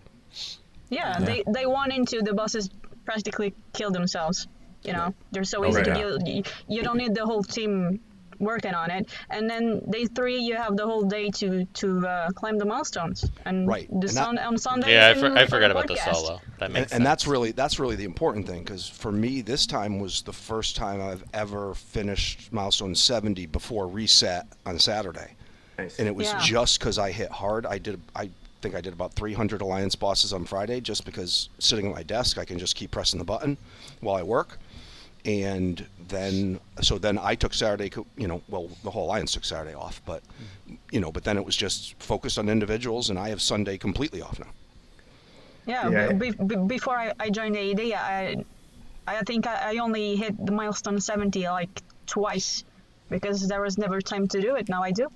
S7: Yeah, they won into the bosses practically kill themselves. You know, they're so easy to kill. You don't need the whole team working on it, and then day 3 you have the whole day to climb the milestones, and on Sunday.
S6: Yeah, I forgot about the solo. That makes sense.
S4: And that's really the important thing, because for me this time was the first time I've ever finished milestone 70 before reset on Saturday. Nice. And it was just because I hit hard. I think I did about 300 Alliance bosses on Friday, just because sitting at my desk I can just keep pressing the button while I work. And then I took Saturday, you know, well, the whole Alliance took Saturday off, but, you know, but then it was just focused on individuals, and I have Sunday completely off now.
S7: Yeah,
S9: Yeah.
S7: before I joined AED, I think I only hit the milestone 70 like twice because there was never time to do it. Now I do.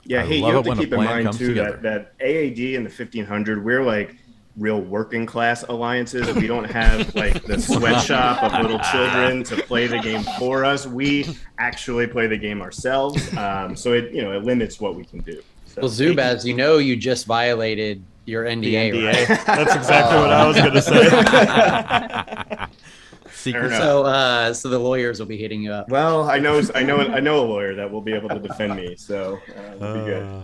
S9: Yeah,
S1: I
S9: hey,
S1: love
S9: you have
S1: it
S9: to
S1: when a
S9: keep in
S1: plan
S9: mind
S1: comes
S9: too
S1: together.
S9: that AAD and the 1500, we're like real working class alliances. We don't have like the sweatshop of little children to play the game for us. We actually play the game ourselves. So it limits what we can do. So,
S8: Well, Zubaz, you just violated your
S3: The
S8: NDA,
S3: NDA.
S8: right?
S3: That's exactly what I was going to say.
S1: Secret.
S8: So the lawyers will be hitting you up.
S9: Well, I know a lawyer that will be able to defend me, so we'll be good.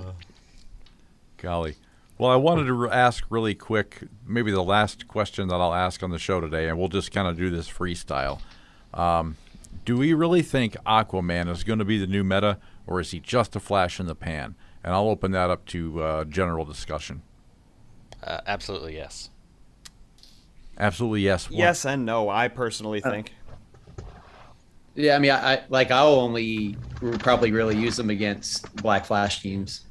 S1: Golly. Well, I wanted to ask really quick, maybe the last question that I'll ask on the show today, and we'll just kind of do this freestyle. Do we really think Aquaman is going to be the new meta, or is he just a flash in the pan? And I'll open that up to general discussion.
S6: Absolutely, yes.
S1: Absolutely, yes.
S3: Yes and no, I personally think.
S8: Yeah, I mean, I'll only probably really use them against Black Flash teams.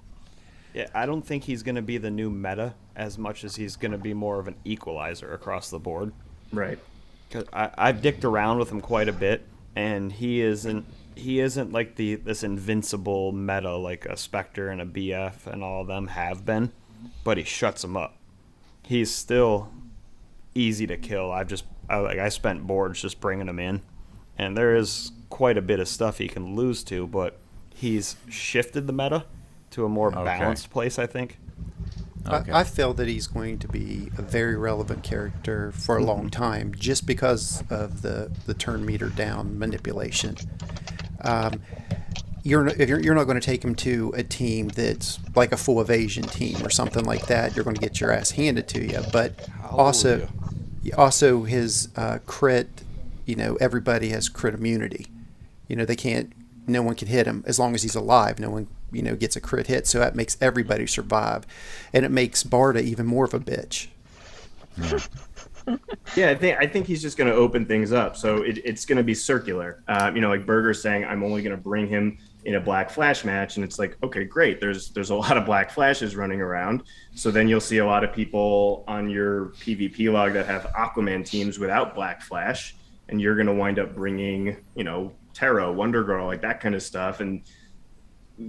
S3: Yeah, I don't think he's going to be the new meta as much as he's going to be more of an equalizer across the board.
S9: Right.
S3: 'Cause I've dicked around with him quite a bit, and he isn't like this invincible meta like a Spectre and a BF and all of them have been, but he shuts them up. He's still easy to kill. I spent boards just bringing him in, and there is quite a bit of stuff he can lose to, but he's shifted the meta to a more balanced place, I think.
S1: Okay.
S5: I feel that he's going to be a very relevant character for a long time just because of the turn meter down manipulation. You're not going to take him to a team that's like a full evasion team or something like that. You're going to get your ass handed to you. But also his crit, everybody has crit immunity. No one can hit him as long as he's alive. No one, gets a crit hit. So that makes everybody survive. And it makes Barda even more of a bitch.
S9: Yeah, I think he's just going to open things up. So it's going to be circular. Like Berger's saying, I'm only going to bring him in a Black Flash match, and it's like, okay, great. There's a lot of Black Flashes running around. So then you'll see a lot of people on your PvP log that have Aquaman teams without Black Flash, and you're going to wind up bringing, Terra, Wonder Girl, like that kind of stuff, and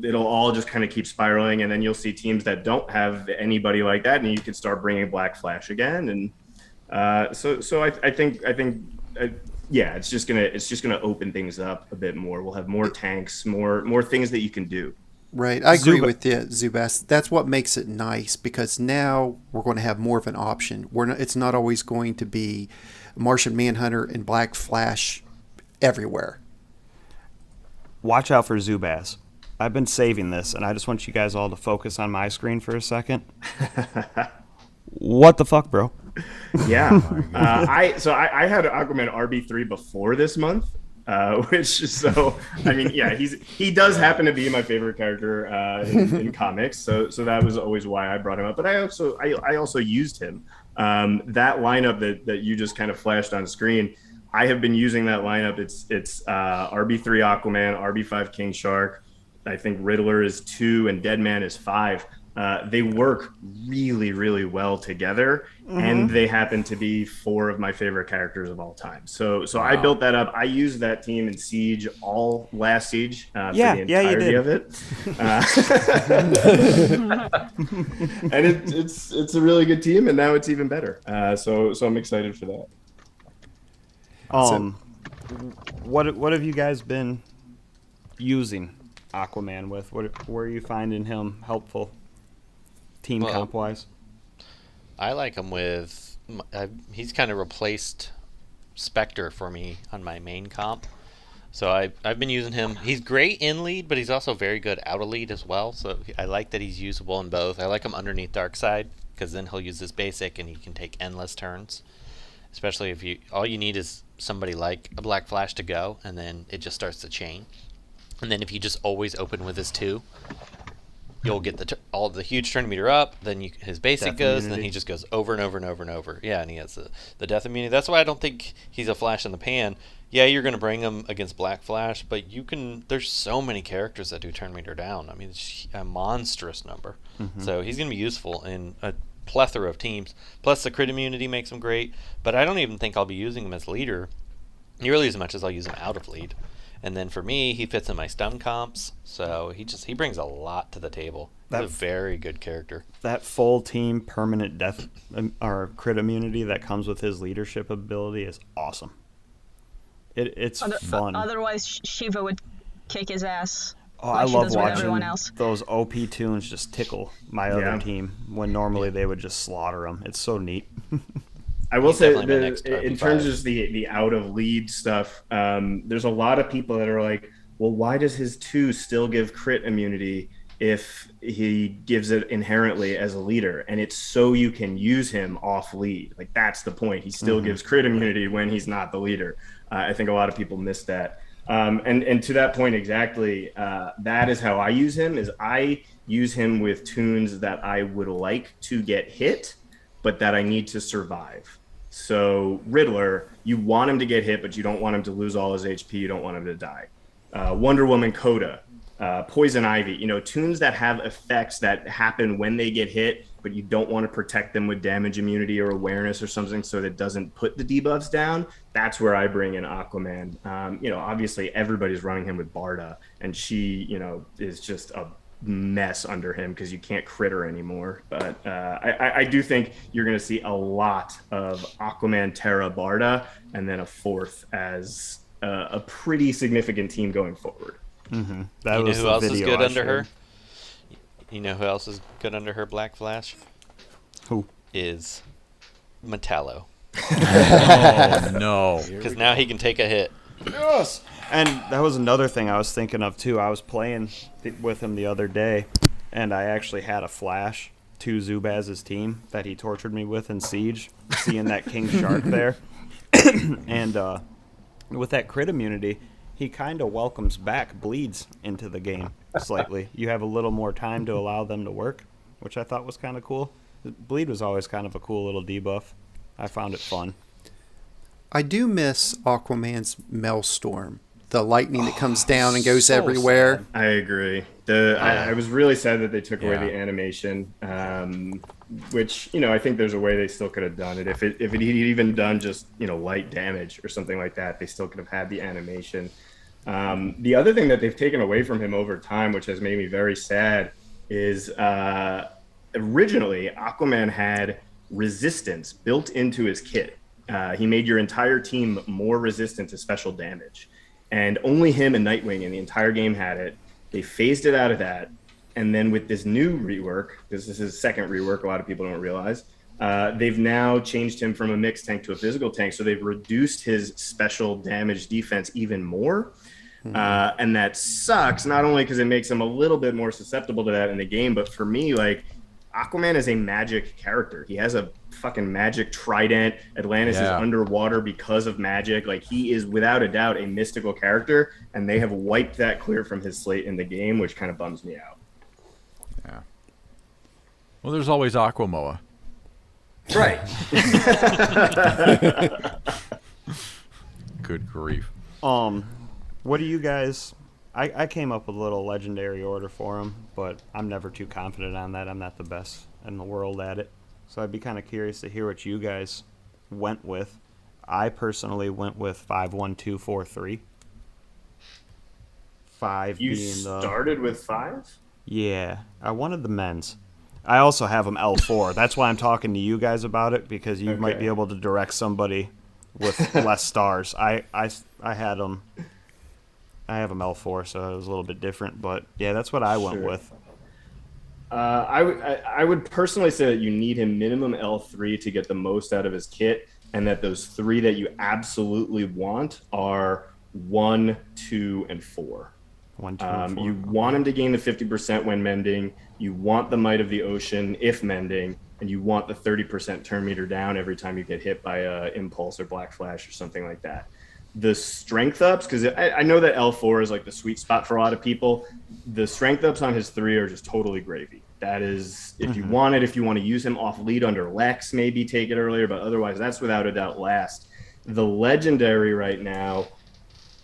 S9: it'll all just kind of keep spiraling. And then you'll see teams that don't have anybody like that, and you can start bringing Black Flash again, and so I think it's just gonna open things up a bit more. We'll have more tanks, more things that you can do.
S5: Right, I agree with you, Zubaz. That's what makes it nice because now we're going to have more of an option. It's not always going to be Martian Manhunter and Black Flash everywhere.
S3: Watch out for Zubaz. I've been saving this, and I just want you guys all to focus on my screen for a second. What the fuck, bro?
S9: Yeah. I had Aquaman RB3 before this month, he does happen to be my favorite character in comics. So that was always why I brought him up. But I also used him. That lineup that you just kind of flashed on screen, I have been using that lineup. It's RB3 Aquaman, RB5 King Shark. I think Riddler is 2 and Deadman is 5. They work really, really well together, and they happen to be 4 of my favorite characters of all time. So wow. I built that up. I used that team in Siege, all last Siege, for the entirety of it. And it's a really good team, and now it's even better. So I'm excited for that.
S3: What have you guys been using Aquaman with? Where are you finding him helpful? Team comp wise,
S6: I like him with. He's kind of replaced Spectre for me on my main comp, so I've been using him. He's great in lead, but he's also very good out of lead as well. So I like that he's usable in both. I like him underneath Darkseid because then he'll use his basic and he can take endless turns. Especially if all you need is somebody like a Black Flash to go, and then it just starts to chain. And then if you just always open with his 2. You'll get all the huge turn meter up, then his basic
S3: death
S6: goes,
S3: immunity.
S6: and then he just goes over and over and over and over. Yeah, and he has the death immunity. That's why I don't think he's a flash in the pan. Yeah, you're going to bring him against Black Flash, but there's so many characters that do turn meter down. I mean, it's a monstrous number. So he's going to be useful in plethora of teams. Plus the crit immunity makes him great, but I don't even think I'll be using him as leader nearly as much as I'll use him out of lead. And then for me, he fits in my stun comps, so he brings a lot to the table. He's a very good character.
S3: That full team permanent death or crit immunity that comes with his leadership ability is awesome. It's fun.
S7: Otherwise, Shiva would kick his ass.
S3: Oh, I love
S7: watching
S3: those OP toons just tickle my other team when normally they would just slaughter them. It's so neat.
S9: I will say, in terms of the out of lead stuff, there's a lot of people that are like, well, why does his 2 still give crit immunity if he gives it inherently as a leader? And it's so you can use him off lead. Like, that's the point. He still gives crit immunity when he's not the leader. I think a lot of people miss that. And to that point exactly, that is how I use him. Is I use him with toons that I would like to get hit, but that I need to survive. So Riddler, you want him to get hit, but you don't want him to lose all his HP. You don't want him to die. Wonder Woman, Coda, Poison Ivy, toons that have effects that happen when they get hit, but you don't want to protect them with damage immunity or awareness or something so that it doesn't put the debuffs down. That's where I bring in Aquaman. Obviously everybody's running him with Barda, and she, is just a mess under him because you can't crit her anymore. But I do think you're going to see a lot of Aquaman, Terra, Barda, and then a 4th as a pretty significant team going forward.
S6: Mm-hmm. You know who else is good under her? You know who else is good under her, Black Flash?
S3: Who?
S6: Is Metallo.
S1: Oh, no.
S6: Because now he can take a hit.
S3: Yes! And that was another thing I was thinking of, too. I was playing with him the other day, and I actually had a flash to Zubaz's team that he tortured me with in Siege, seeing that King Shark there. And with that crit immunity, he kind of welcomes back bleeds into the game slightly. You have a little more time to allow them to work, which I thought was kind of cool. Bleed was always kind of a cool little debuff. I found it fun.
S5: I do miss Aquaman's Maelstrom. The lightning that comes down and goes everywhere.
S9: Sad. I agree. I was really sad that they took away the animation, which, I think there's a way they still could have done it. If it had even done just, light damage or something like that, they still could have had the animation. The other thing that they've taken away from him over time, which has made me very sad, is originally Aquaman had resistance built into his kit. He made your entire team more resistant to special damage. And only him and Nightwing in the entire game had it. They phased it out of that. And then with this new rework, this is his second rework, a lot of people don't realize, they've now changed him from a mixed tank to a physical tank. So they've reduced his special damage defense even more. And that sucks, not only because it makes him a little bit more susceptible to that in the game, but for me, Aquaman is a magic character. He has a fucking magic trident. Atlantis is underwater because of magic. He is without a doubt a mystical character, and they have wiped that clear from his slate in the game, which kind of bums me out.
S1: Yeah. Well, there's always Aquamoa.
S9: Right.
S1: Good grief.
S3: What do you guys... I came up with a little legendary order for him, but I'm never too confident on that. I'm not the best in the world at it. So I'd be kind of curious to hear what you guys went with. I personally went with 5-1-2-4-3. 5
S9: you
S3: being the...
S9: started with 5?
S3: Yeah, I wanted the men's. I also have them L4. That's why I'm talking to you guys about it, because you might be able to direct somebody with less stars. I had them... I have them L4, so it was a little bit different, but yeah, that's what I went with.
S9: I would personally say that you need him minimum L3 to get the most out of his kit, and that those 3 that you absolutely want are 1, 2, and 4.
S3: 1, 2, and 4.
S9: You want him to gain the 50% when mending. You want the Might of the Ocean if mending, and you want the 30% turn meter down every time you get hit by a Impulse or Black Flash or something like that. The strength ups, because I know that L4 is the sweet spot for a lot of people. The strength ups on his 3 are just totally gravy. That is, if you want it, if you want to use him off lead under Lex, maybe take it earlier, but otherwise that's without a doubt last. The legendary right now,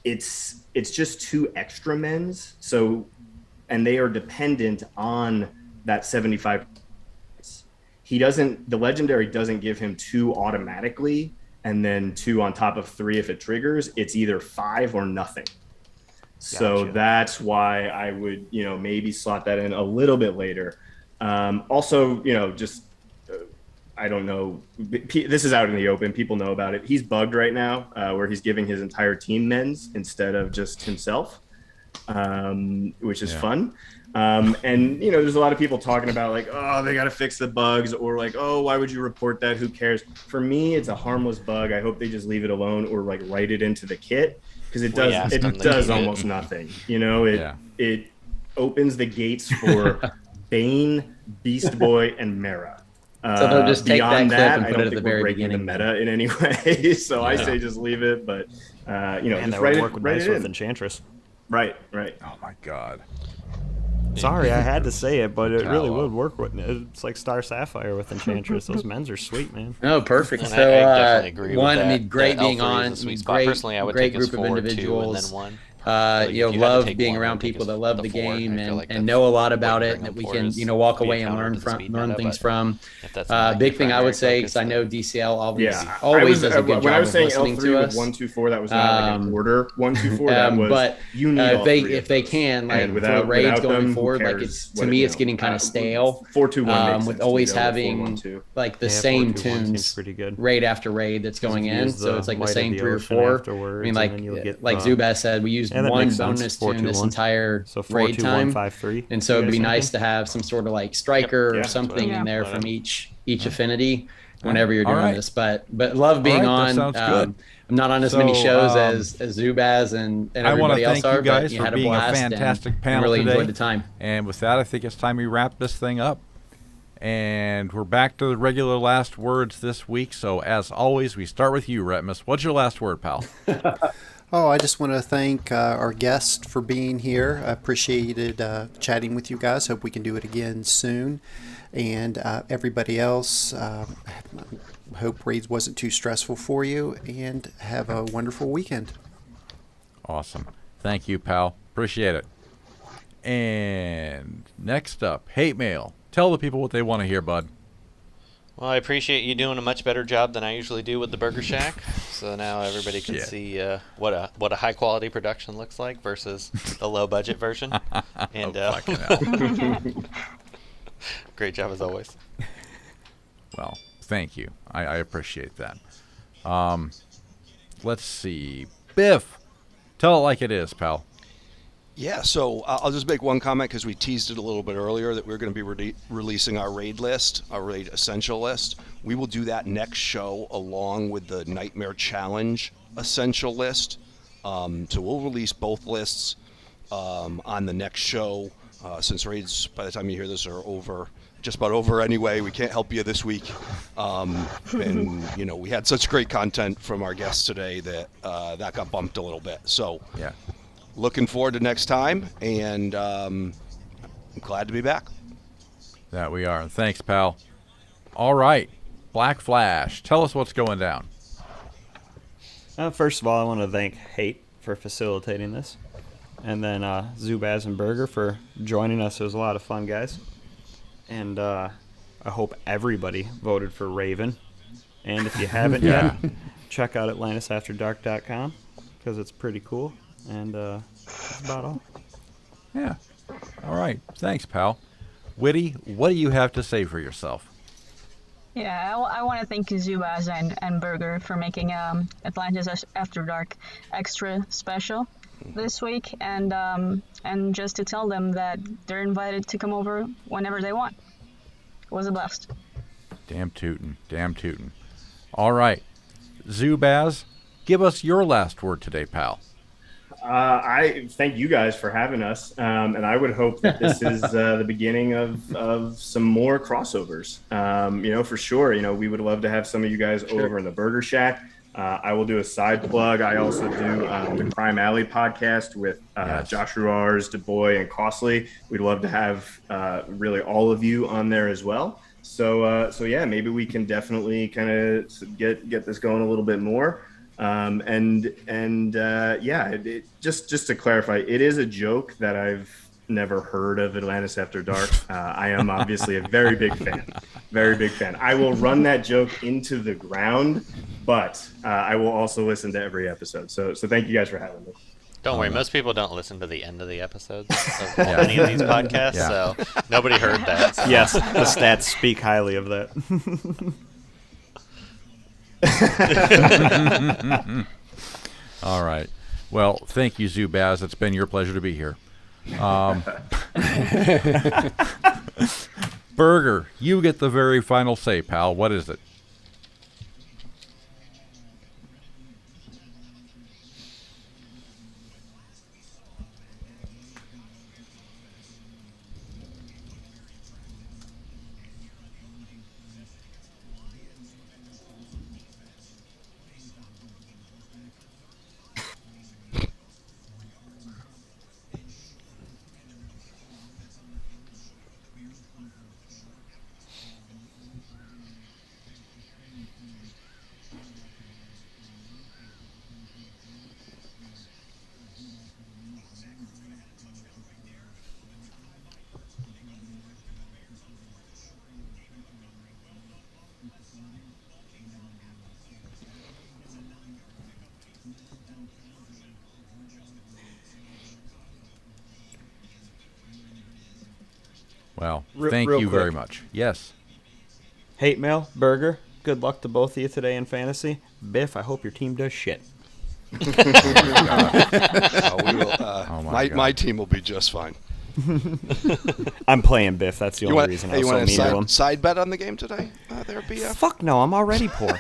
S9: it's just 2 extra men's, so, and they are dependent on that 75%. the legendary doesn't give him 2 automatically and then 2 on top of 3 if it triggers. It's either 5 or nothing. So
S3: Gotcha.
S9: that's why I would, maybe slot that in a little bit later. Also, just I don't know. This is out in the open. People know about it. He's bugged right now, where he's giving his entire team mens instead of just himself, which is fun. And there's a lot of people talking about like, oh, they got to fix the bugs, or like, oh, why would you report that? Who cares? For me, it's a harmless bug. I hope they just leave it alone, or like write it into the kit, because it does almost nothing. It opens the gates for Bane, Beast Boy, and Mara.
S8: So they'll just take that clip and
S9: I
S8: put
S9: don't
S8: it at
S9: think
S8: the
S9: we're
S8: very
S9: breaking
S8: beginning.
S9: the meta in any way. So I say just leave it, but
S3: And
S9: just
S3: that
S9: write
S3: would work
S9: it
S3: nice
S9: in.
S3: with Enchantress.
S9: Right.
S1: Oh my God.
S3: Sorry, I had to say it, but it really would work with it. It's like Star Sapphire with Enchantress. Those men's are sweet, man.
S8: Oh, perfect.
S6: And
S8: So,
S6: I definitely agree with
S8: one,
S6: that.
S8: I mean, great
S6: The
S8: being
S6: L3
S8: on.
S6: is a sweet spot. Personally, I would
S8: great
S6: take us
S8: group of
S6: 4, 2, and
S8: individuals.
S6: then 1.
S8: Love being around people that love the game and know a lot about it, that we can, walk away and learn things from. Big thing I would say, because I know DCL always does a good
S9: when
S8: job
S9: I was
S8: of
S9: saying
S8: listening
S9: L3
S8: to
S9: with
S8: us.
S9: 1, 2, 4, that was not like an order 1, 2, 4. That was
S8: but
S9: you need all three
S8: if
S9: of
S8: they
S9: those.
S8: can, like
S9: And
S8: for raids
S9: without
S8: going
S9: them, who
S8: forward, like
S9: cares
S8: to
S9: what
S8: me it's getting kind of stale.
S9: 4, 2, 1 makes
S8: with
S9: sense
S8: always
S9: to me, though,
S8: having
S9: 4, 1, 2.
S8: like the
S3: Yeah,
S8: same
S3: 4, 2, 1 seems
S8: tunes
S3: pretty good.
S8: raid after raid that's going
S3: You
S8: in,
S3: use
S8: so it's like the
S3: Might of
S8: same
S3: the
S8: 3 or
S3: Ocean
S8: 4.
S3: afterwards,
S8: I mean,
S3: and
S8: like
S3: then you'll get,
S8: Zubaz said, we used
S3: yeah, that
S8: one
S3: makes sense.
S8: bonus
S3: 4,
S8: tune
S3: 2,
S8: this
S3: 1.
S8: entire
S3: So 4,
S8: raid
S3: 2,
S8: time,
S3: 1, 5, 3.
S8: and so
S3: You
S8: it'd be
S3: guys
S8: nice
S3: thinking?
S8: to have some sort of like striker
S9: Yeah,
S8: or something in there from
S6: whatever.
S8: each affinity whenever you're
S1: All
S8: doing
S1: right.
S8: this. But love being
S1: All right, that
S8: on.
S1: sounds good.
S8: I'm not on as many
S1: So,
S8: shows as Zubaz and
S1: I want
S8: everybody
S1: to
S8: else
S1: thank
S8: are,
S1: you guys
S8: but you
S1: for
S8: had
S1: being a
S8: blast
S1: fantastic
S8: and
S1: panel
S8: really
S1: today.
S8: enjoyed the time.
S1: And with that, I think it's time we wrap this thing up. And we're back to the regular last words this week. So as always, we start with you, Retmus. What's your last word, pal?
S5: I just want to thank our guest for being here. I appreciated chatting with you guys. Hope we can do it again soon. And everybody else, hope raids wasn't too stressful for you, and have a wonderful weekend.
S1: Awesome. Thank you, pal. Appreciate it. And next up, hate mail. Tell the people what they want to hear, bud.
S6: Well, I appreciate you doing a much better job than I usually do with the Burger Shack. So now everybody can see what a high quality production looks like versus the low budget version. And great job as always.
S1: Well, thank you. I appreciate that. Let's see. Biff, tell it like it is, pal.
S4: Yeah, so I'll just make one comment because we teased it a little bit earlier that we're going to be releasing our raid list, our raid essential list. We will do that next show along with the Nightmare Challenge essential list. So we'll release both lists on the next show. Since raids, by the time you hear this, are just about over anyway. We can't help you this week. And, we had such great content from our guests today that that got bumped a little bit. So
S1: yeah.
S4: Looking forward to next time, and I'm glad to be back.
S1: That we are. Thanks, pal. All right. Black Flash, tell us what's going down.
S3: First of all, I want to thank Hate for facilitating this. And then Zubaz and Burger for joining us. It was a lot of fun, guys. And I hope everybody voted for Raven. And if you haven't yet, check out AtlantisAfterDark.com because it's pretty cool. And that's about all.
S1: Yeah. All right. Thanks, pal. Witty, what do you have to say for yourself?
S7: Yeah, I want to thank Zubaz and Burger for making Atlantis After Dark extra special this week, and just to tell them that they're invited to come over whenever they want. It was a blast.
S1: Damn tootin'. Damn tootin'. All right. Zubaz, give us your last word today, pal.
S9: I thank you guys for having us, and I would hope that this is the beginning of some more crossovers. For sure. We would love to have some of you guys over in the Burger Shack. I will do a side plug. I also do the Crime Alley podcast with Josh Ruars, DuBois, and Costly. We'd love to have really all of you on there as well. So yeah, maybe we can definitely kind of get this going a little bit more. Just to clarify, it is a joke that I've never heard of Atlantis After Dark, I am obviously a very big fan. Very big fan. I will run that joke into the ground, but I will also listen to every episode. So thank you guys for having me.
S6: Don't worry, most people don't listen to the end of the episodes of any of these podcasts, so nobody heard that. So.
S3: Yes, the stats speak highly of that.
S1: All right. Well, thank you, Zubaz. It's been your pleasure to be here. Burger, you get the very final say, pal. What is it? Well, thank you very much. Yes.
S3: Hate mail, Burger. Good luck to both of you today in fantasy. Biff, I hope your team does shit.
S4: My team will be just fine.
S3: I'm playing Biff. That's the only reason I was so mean to him.
S4: Side bet on the game today? There, BF.
S3: Fuck no, I'm already poor.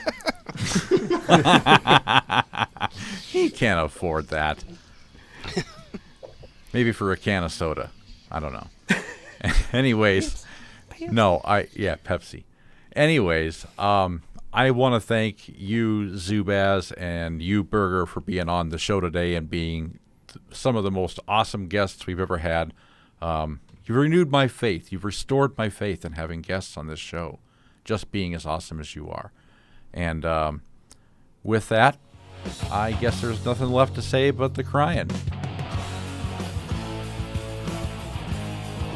S1: He can't afford that. Maybe for a can of soda. I don't know. Anyways, Pepsi. Anyways, I want to thank you, Zubaz, and you, Burger, for being on the show today and being some of the most awesome guests we've ever had. You've renewed my faith. You've restored my faith in having guests on this show, just being as awesome as you are. And with that, I guess there's nothing left to say but the crying.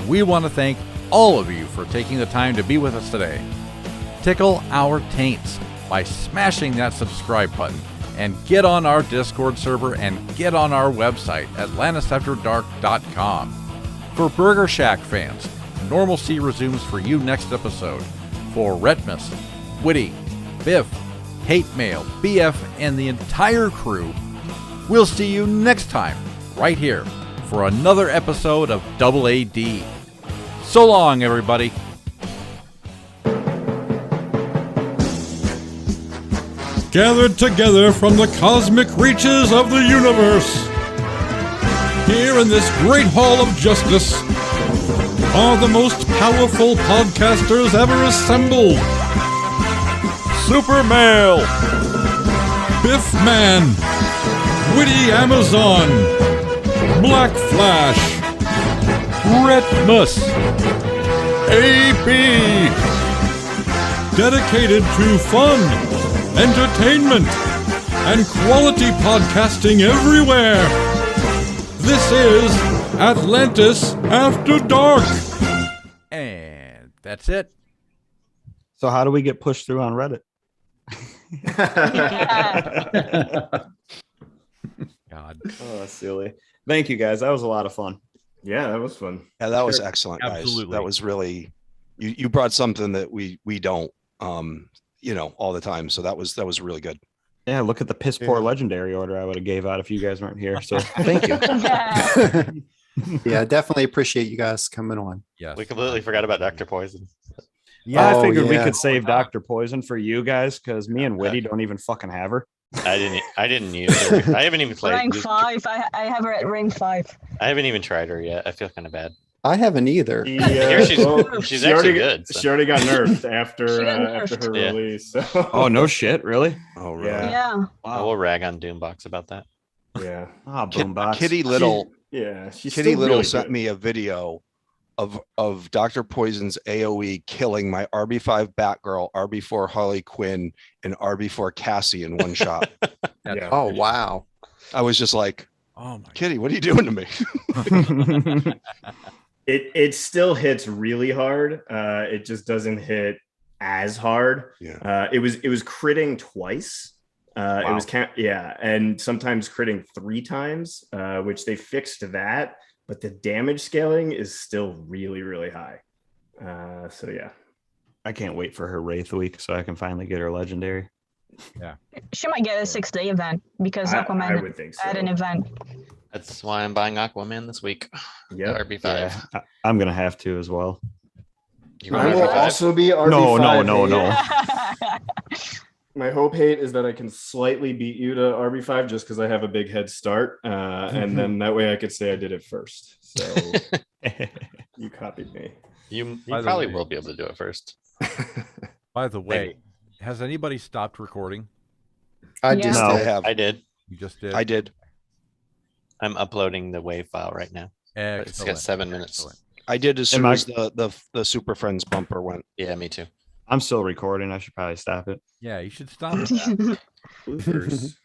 S1: We want to thank all of you for taking the time to be with us today. Tickle our taints by smashing that subscribe button and get on our Discord server and get on our website, AtlantisAfterDark.com. For Burger Shack fans, normalcy resumes for you next episode. For Retmus, Witty, Biff, Hate Mail, BF, and the entire crew, we'll see you next time right here for another episode of Double AD. So long, everybody.
S2: Gathered together from the cosmic reaches of the universe, here in this great hall of justice, are the most powerful podcasters ever assembled. Super Male, Biff Man, Witty Amazon, Black Flash, Retmus, AB, dedicated to fun, entertainment, and quality podcasting everywhere. This is Atlantis After Dark.
S1: And that's it.
S3: So how do we get pushed through on Reddit?
S1: God.
S3: Oh, that's silly. Thank you, guys. That was a lot of fun.
S9: Yeah, that was fun.
S4: Yeah, that was excellent, guys.
S1: Absolutely.
S4: That was really you brought something that we don't all the time. So that was really good.
S3: Yeah, look at the piss poor legendary order I would have gave out if you guys weren't here. So thank you.
S5: Yeah, definitely appreciate you guys coming on.
S1: Yes.
S6: We completely forgot about Dr. Poison.
S3: Yeah, I figured we
S5: yeah.
S3: could save Dr. Poison for you guys because me and Witty don't even fucking have her.
S6: I didn't use her. I haven't even played.
S7: Rank 5. I have her at rank 5.
S6: I haven't even tried her yet. I feel kind of bad.
S5: I haven't either.
S6: I hear she's
S9: she
S6: actually
S9: already,
S6: good. So.
S9: She already got nerfed after
S7: nerfed.
S9: her
S6: Yeah.
S9: release. So.
S3: Oh, no shit. Really?
S4: Oh, really?
S7: Yeah.
S6: I will rag on Doombox about that.
S9: Yeah.
S3: Ah, Boombox.
S4: Kitty Little.
S9: She's
S4: Kitty
S9: still
S4: Little
S9: really
S4: sent
S9: good.
S4: me a video of Dr. Poison's AoE killing my RB5 Batgirl, RB4 Harley Quinn, and RB4 Cassie in one shot.
S9: Yeah.
S5: Oh, wow.
S4: I was just like,
S2: Oh my!
S4: Kitty, what are you doing to me?
S9: It still hits really hard. It just doesn't hit as hard.
S4: Yeah.
S9: It was critting twice.
S4: Wow.
S9: It was and sometimes critting 3 times, which they fixed that, but the damage scaling is still really, really high. So yeah.
S3: I can't wait for her Wraith week so I can finally get her legendary.
S1: Yeah.
S7: She might get a 6-day event because
S9: I
S7: Aquaman
S9: would think so.
S7: had an event.
S6: That's why I'm buying Aquaman this week.
S9: Yep.
S6: RB5.
S3: Yeah, I'm gonna have to as well.
S6: You
S9: I
S6: want
S9: will
S6: RB5?
S9: also be RB5.
S3: No.
S9: My hope hate is that I can slightly beat you to RB5 just because I have a big head start, and then that way I could say I did it first. So you copied me.
S6: You
S1: By the
S6: probably
S1: way-
S6: will be able to do it first.
S1: By the way, has anybody stopped recording?
S5: I
S7: Yeah.
S5: just
S4: I
S5: did.
S4: have.
S6: I did.
S1: You just did.
S4: I did.
S6: I'm uploading the WAV file right now. But it's got
S1: Excellent.
S6: 7 minutes.
S1: Excellent.
S4: I did as
S3: Am
S4: soon
S3: I-
S4: as the Super Friends bumper went.
S6: Yeah, me too.
S3: I'm still recording. I should probably stop it.
S1: Yeah, you should stop that.
S9: Bloopers.